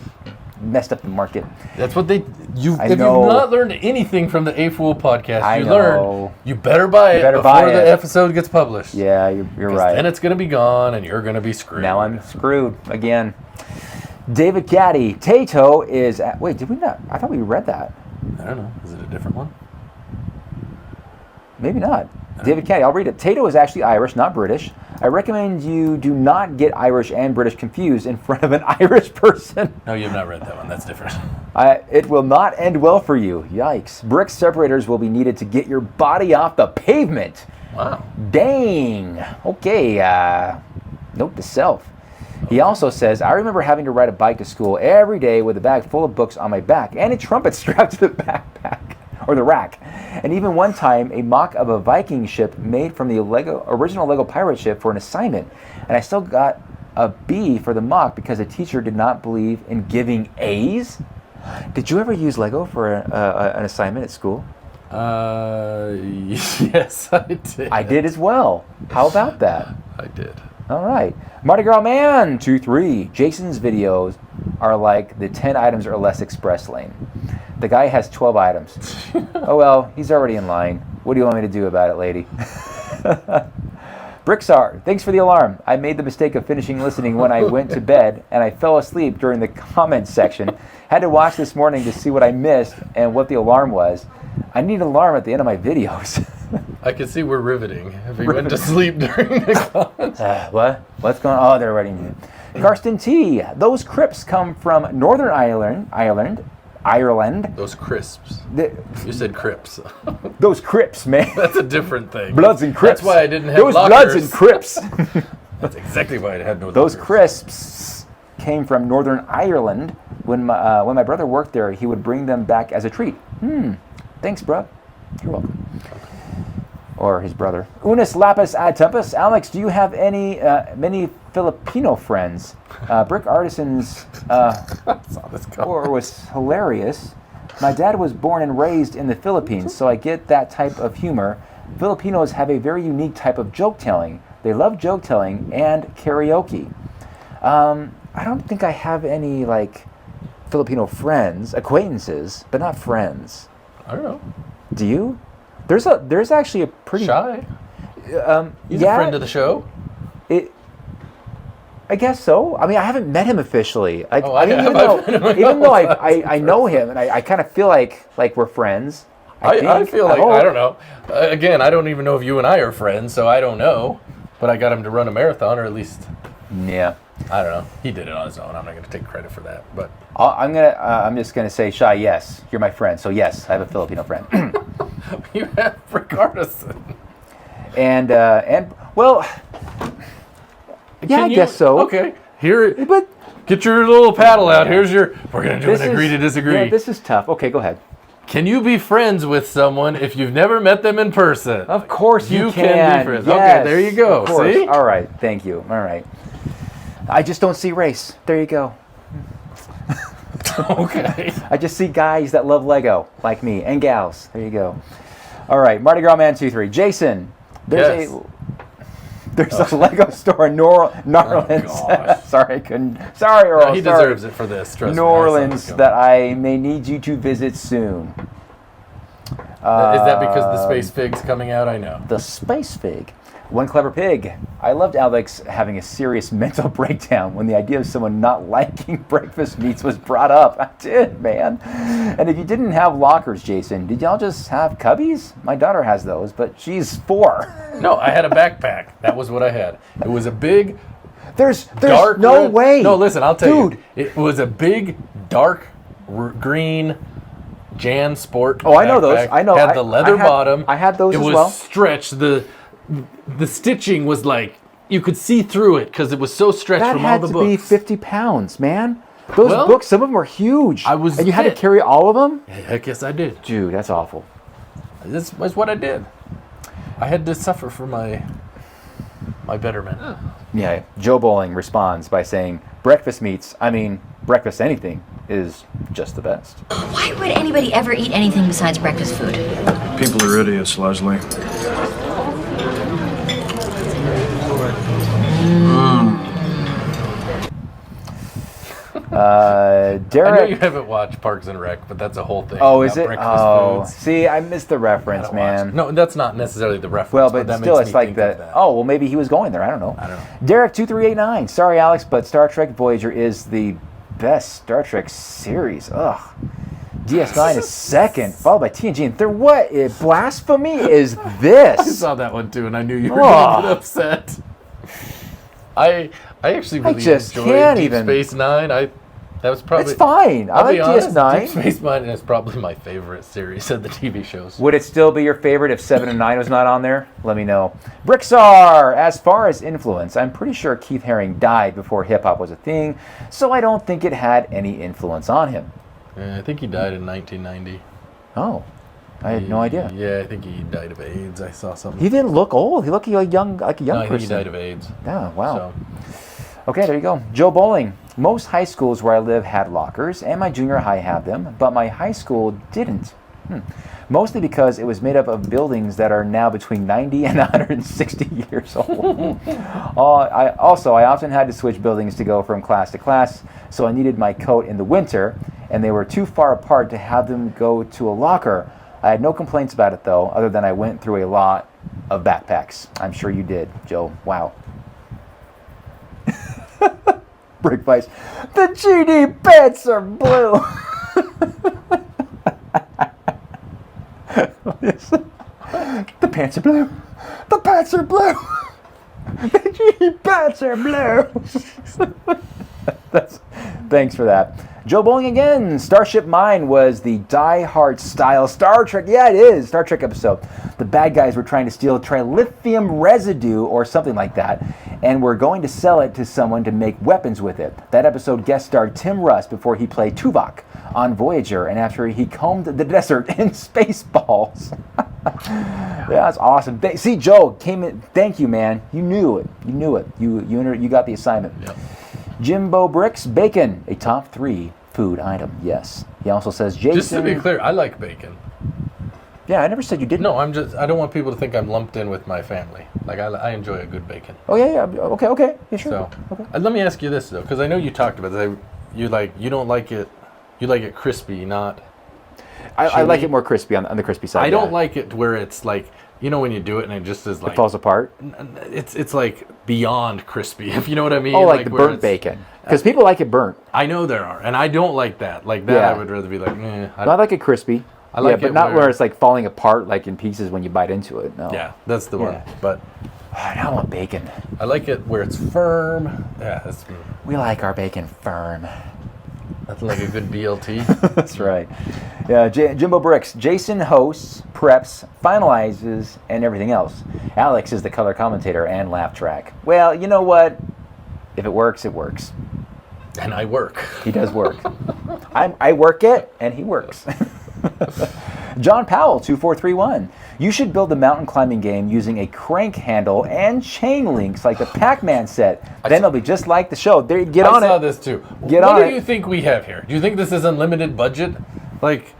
messed up the market. That's what if you've know. not learned anything from the A Fool podcast, I you know. learned you better buy it before buy the it. episode gets published. Yeah, you're right. Then it's going to be gone and you're going to be screwed. Now I'm screwed again. David Caddy, Tato is wait, did we not? I thought we read that. I don't know. Is it a different one? Maybe not. David Caddy, I'll read it. Tato is actually Irish, not British. I recommend you do not get Irish and British confused in front of an Irish person. No, you have not read that one. That's different. It will not end well for you. Yikes. Brick separators will be needed to get your body off the pavement. Wow. Dang. Okay. Note to self. He also says, I remember having to ride a bike to school every day with a bag full of books on my back and a trumpet strapped to the backpack or the rack. And even one time, a mock of a Viking ship made from the original Lego pirate ship for an assignment. And I still got a B for the mock because the teacher did not believe in giving A's. Did you ever use Lego for an assignment at school? Yes, I did. I did as well. How about that? I did. All right. Mardi Gras Man 23. Jason's videos are like the 10 items or less express lane. The guy has 12 items. Oh well, he's already in line. What do you want me to do about it, lady? Brixar, thanks for the alarm. I made the mistake of finishing listening when I went to bed and I fell asleep during the comments section. Had to watch this morning to see what I missed and what the alarm was. I need an alarm at the end of my videos. I can see we're riveting. If he went to sleep during the comments. What? What's going on? Oh, they're writing it. Karsten T. Those crypts come from Northern Ireland. Those crisps. You said crips. Those crypts, man. That's a different thing. Bloods and Crips. That's why I didn't have those lockers. Bloods and Crips. That's exactly why I had no Those lockers. crisps came from Northern Ireland. When my brother worked there, he would bring them back as a treat. Thanks, bro. You're welcome. Or his brother. Unis lapis ad tempus. Alex, do you have many Filipino friends? Brick Artisans or was hilarious. My dad was born and raised in the Philippines, so I get that type of humor. Filipinos have a very unique type of joke telling. They love joke telling and karaoke. I don't think I have any Filipino friends, acquaintances, but not friends. I don't know. Do you? There's actually a pretty Shy. He's yeah, a friend of the show. I guess so. I mean, I haven't met him officially. Even though I know him and I kind of feel like we're friends. I feel like, I don't know. Again, I don't even know if you and I are friends, so I don't know. But I got him to run a marathon, or at least, yeah. I don't know. He did it on his own. I'm not going to take credit for that. But I'm just gonna say, Shai, yes, you're my friend. So yes, I have a Filipino friend. you have Brick Artisan. And well, yeah, I guess so. Okay. Here, But get your little paddle out. Here's your. We're going to do an agree to disagree. Yeah, this is tough. Okay, go ahead. Can you be friends with someone if you've never met them in person? Of course you can be friends. Yes, Okay, there you go. of course. See? All right, thank you. All right. I just don't see race. There you go. Okay. I just see guys that love Lego, like me, and gals. There you go. All right, Mardi Gras Man 23. Jason, there's There's a Lego store in New Orleans. gosh. Sorry, I couldn't. Sorry, Earl. No, he sorry. deserves it for this. Trust New me, I saw it Orleans coming. that I may need you to visit soon. Is that because the Space Fig's coming out? I know. The Space Fig. One Clever Pig. I loved Alex having a serious mental breakdown when the idea of someone not liking breakfast meats was brought up. I did, man. And if you didn't have lockers, Jason, did y'all just have cubbies? My daughter has those, but she's 4. No, I had a backpack. That was what I had. It was a big, There's dark no red- way. No, listen, I'll tell Dude. you. It was a big, dark green Jan Sport. Oh, I know those. backpack. I know. Had the leather bottom. I had those it as was well. stretched. The stitching was like you could see through it because it was so stretched That from all had the to books. be 50 pounds, man. Those Well, books, some of them were huge. I was and you had to fit. carry all of them? Heck yes, I did. Dude, that's awful. This was what I did. I had to suffer for my betterment. Yeah, Joe Bowling responds by saying, breakfast meats, breakfast anything, is just the best. Why would anybody ever eat anything besides breakfast food? People are idiots, Leslie. I know Derek. you haven't watched Parks and Rec, but that's a whole thing. Oh, is about it? breakfast Oh, foods. see, I missed the reference, Gotta watch it. man. No, that's not necessarily the reference. Well, but that still, makes it's me like think that. of that. Oh, well, maybe he was going there. I don't know. I don't know. Derek2389. Sorry, Alex, but Star Trek Voyager is the best Star Trek series. Ugh. DS9 is second, followed by TNG and third. What blasphemy is I this? saw that one too, and I knew you were Oh. going to get upset. I actually really just enjoyed can't Deep even- Space Nine. That was probably. It's fine. I I'll like be honest, DS9. Deep Space Nine is probably my favorite series of the TV shows. Would it still be your favorite if 7 and 9 was not on there? Let me know. Brixar, as far as influence, I'm pretty sure Keith Haring died before hip hop was a thing, so I don't think it had any influence on him. I think he died in 1990. Oh, I had no idea. Yeah, I think he died of AIDS. I saw something. He didn't look old. He looked like a young No, I think person. he died of AIDS. Yeah, wow. So, Okay, there you go. Joe Bowling. Most high schools where I live had lockers, and my junior high had them, but my high school didn't. Mostly because it was made up of buildings that are now between 90 and 160 years old. I often had to switch buildings to go from class to class, so I needed my coat in the winter, and they were too far apart to have them go to a locker. I had no complaints about it, though, other than I went through a lot of backpacks. I'm sure you did, Joe. Wow. Brick Vice. The GD pants are blue. The pants are blue. The pants are blue. The GD pants are blue. Thanks for that. Joe Bowling again. Starship Mine was the Die Hard style Star Trek. Yeah, it is. Star Trek episode. The bad guys were trying to steal trilithium residue or something like that, and were going to sell it to someone to make weapons with it. That episode guest starred Tim Russ before he played Tuvok on Voyager, and after he combed the desert in Spaceballs. Yeah, that's awesome. See, Joe came in. Thank you, man. You knew it. You knew it. You got the assignment. Yep. Jimbo Bricks, bacon, a top 3 food item. Yes. He also says, Jason. just to be clear, I like bacon. Yeah, I never said you didn't. No, I don't want people to think I'm lumped in with my family. Like I enjoy a good bacon. Oh yeah. Okay. Yeah, sure. So Okay. let me ask you this though, because I know you talked about this. You don't like it. You like it crispy, not. I like chewy. it more crispy on the crispy side. I don't yeah. like it where it's like when you do it and it just is like It falls apart. It's like beyond crispy, if you know what I mean. Oh, like the where burnt it's- bacon. Because people like it burnt. I know there are, and I don't like that. Like that, Yeah. I would rather be like, I like it crispy. I like yeah, but it not where- where it's like falling apart like in pieces when you bite into it. No. yeah, that's the Yeah. one. But I want bacon. I like it where it's firm. Yeah, that's We like our bacon firm. nothing like a good BLT. That's right. Yeah, Jimbo Bricks. Jason hosts, preps, finalizes, and everything else. Alex is the color commentator and laugh track. Well, you know what? If it works, it works. And I work. He does work. I work it, and he works. John Powell, 2431. You should build the mountain climbing game using a crank handle and chain links like the Pac-Man set. Then it'll be just like the show. There, get on I saw it. this too. Get what on do it. you think we have here? Do you think this is unlimited budget? Like,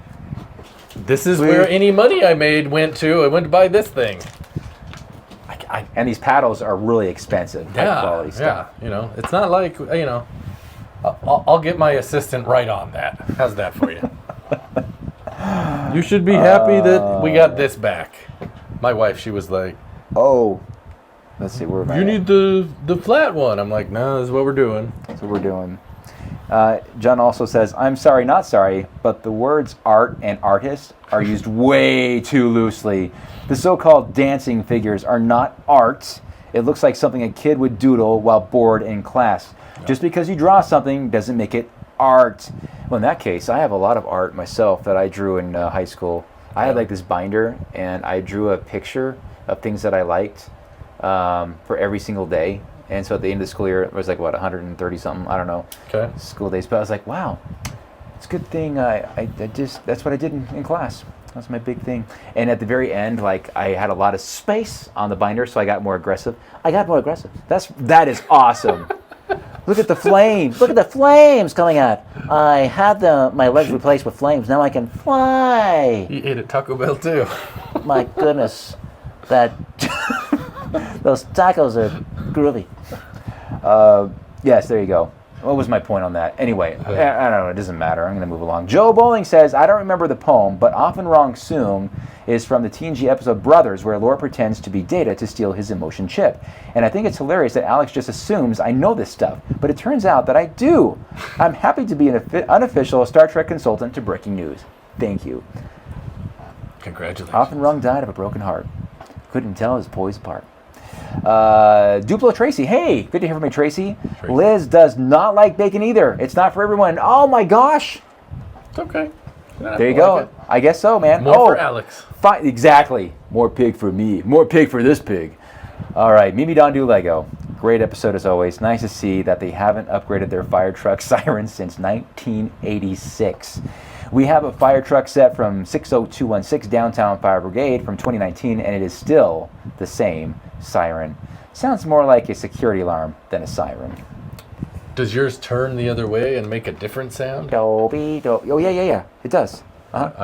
this is We- where any money I made went to. I went to buy this thing. And these paddles are really expensive, high quality stuff. Yeah, you know, it's not like, you know, I'll get my assistant right on that. How's that for you? You should be happy that we got this back. My wife, she was like, Oh, let's see, where am I you at? need the flat one. I'm like, no, this is what we're doing. That's what we're doing. John also says, I'm sorry, not sorry, but the words art and artist are used way too loosely. The so-called dancing figures are not art. It looks like something a kid would doodle while bored in class. Just because you draw something doesn't make it art. Well, in that case, I have a lot of art myself that I drew in high school. I had like this binder, and I drew a picture of things that I liked for every single day. And so at the end of the school year, it was like, what, 130 something? I don't know. Okay. School days. But I was like, wow, it's a good thing. I just, that's what I did in class. That's my big thing. And at the very end, like, I had a lot of space on the binder, so I got more aggressive. That is awesome. Look at the flames. Look at the flames coming out. I had my legs replaced with flames. Now I can fly. He ate at Taco Bell too. My goodness, that those tacos are groovy. Yes, there you go. What was my point on that? Anyway, I don't know. It doesn't matter. I'm going to move along. Joe Bowling says, I don't remember the poem, but often wrong soon is from the TNG episode Brothers, where Laura pretends to be Data to steal his emotion chip. And I think it's hilarious that Alex just assumes I know this stuff, but it turns out that I do. I'm happy to be an unofficial Star Trek consultant to Breaking News. Thank you. Congratulations. Often wrong died of a broken heart. Couldn't tell his boys apart. Duplo Tracy, hey, good to hear from you, Tracy. Liz does not like bacon either. It's not for everyone. Oh my gosh. It's okay. There you go. I guess so, man. More for Alex. Exactly. More pig for me. More pig for this pig. All right, Mimi Don Do Lego. Great episode as always. Nice to see that they haven't upgraded their fire truck sirens since 1986. We have a fire truck set from 60216 Downtown Fire Brigade from 2019, and it is still the same siren. Sounds more like a security alarm than a siren. Does yours turn the other way and make a different sound? Oh, yeah. It does.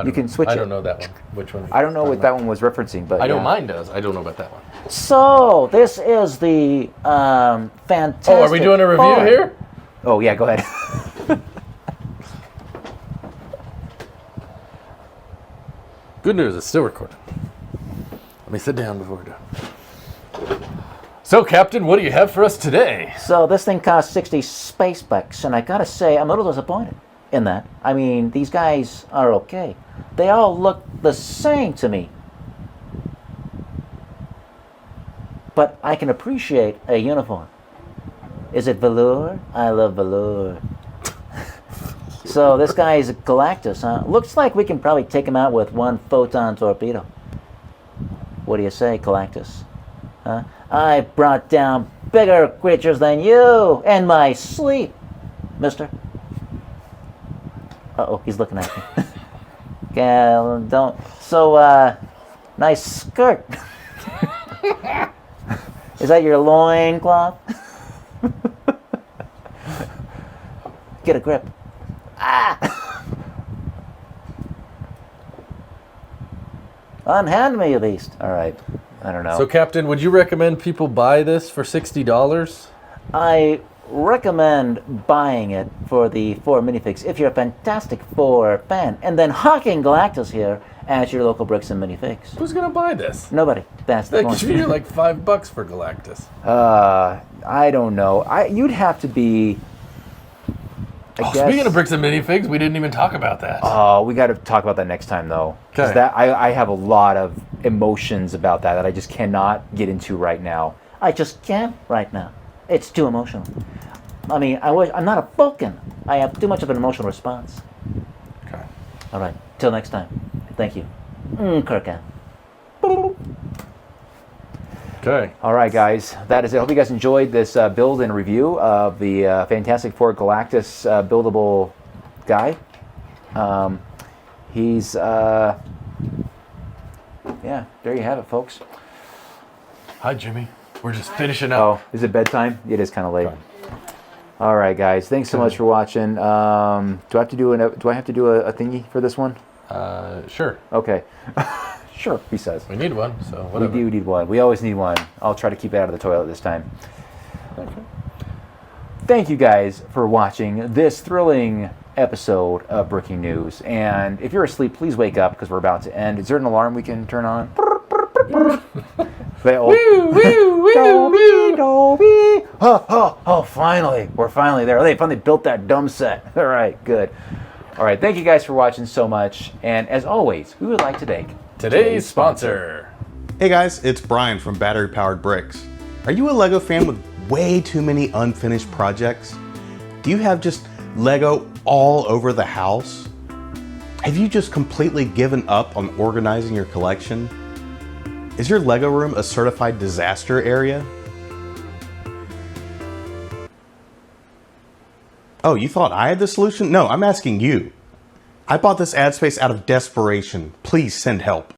You can switch it. I don't know that one. Which one? I don't know what that one was referencing, but I know yeah. mine does. I don't know about that one. So this is the fantastic. Oh, are we doing a review Four. here? Oh, yeah, go ahead. Good news, it's still recording. Let me sit down before we're done. So, Captain, what do you have for us today? So this thing costs 60 space bucks, and I gotta say, I'm a little disappointed in that. I mean, these guys are okay. They all look the same to me. But I can appreciate a uniform. Is it velour? I love velour. So this guy is a Galactus, huh? Looks like we can probably take him out with one photon torpedo. What do you say, Galactus? Huh? I brought down bigger creatures than you in my sleep, mister. Uh-oh, he's looking at me. Yeah, don't. So, nice skirt. Is that your loincloth? Get a grip. Ah! Unhand me, you beast. All right. I don't know. So, Captain, would you recommend people buy this for $60? I recommend buying it for the 4 minifigs if you're a Fantastic Four fan, and then hawking Galactus here at your local Bricks and Minifigs. Who's going to buy this? Nobody. That's the They point. give you like $5 for Galactus. I don't know. You'd have to be. I guess, Speaking of Bricks and Minifigs, we didn't even talk about that. Oh, we got to talk about that next time, though. Because Okay. I have a lot of emotions about that I just cannot get into right now. I just can't right now. It's too emotional. I mean, I'm not a Vulcan. I have too much of an emotional response. Okay. All right. Till next time. Thank you. Kirkan. Okay. All right, guys. That is it. I hope you guys enjoyed this build and review of the Fantastic Four Galactus buildable guy. He's... yeah, there you have it, folks. Hi, Jimmy. We're just finishing up. Oh, is it bedtime? It is kind of late. All right, guys. Thanks so much for watching. Do I have to do a thingy for this one? Sure. Okay. Sure, he says. We need one, so We whatever. do need one. We always need one. I'll try to keep it out of the toilet this time. Thank you guys for watching this thrilling episode of Breaking News. And if you're asleep, please wake up because we're about to end. Is there an alarm we can turn on? Oh, finally. We're finally there. They finally built that dumb set. All right, good. All right, thank you guys for watching so much. And as always, we would like to thank Today's sponsor. Hey guys, it's Brian from Battery Powered Bricks. Are you a LEGO fan with way too many unfinished projects? Do you have just LEGO all over the house? Have you just completely given up on organizing your collection? Is your LEGO room a certified disaster area? Oh, you thought I had the solution? No, I'm asking you. I bought this ad space out of desperation. Please send help.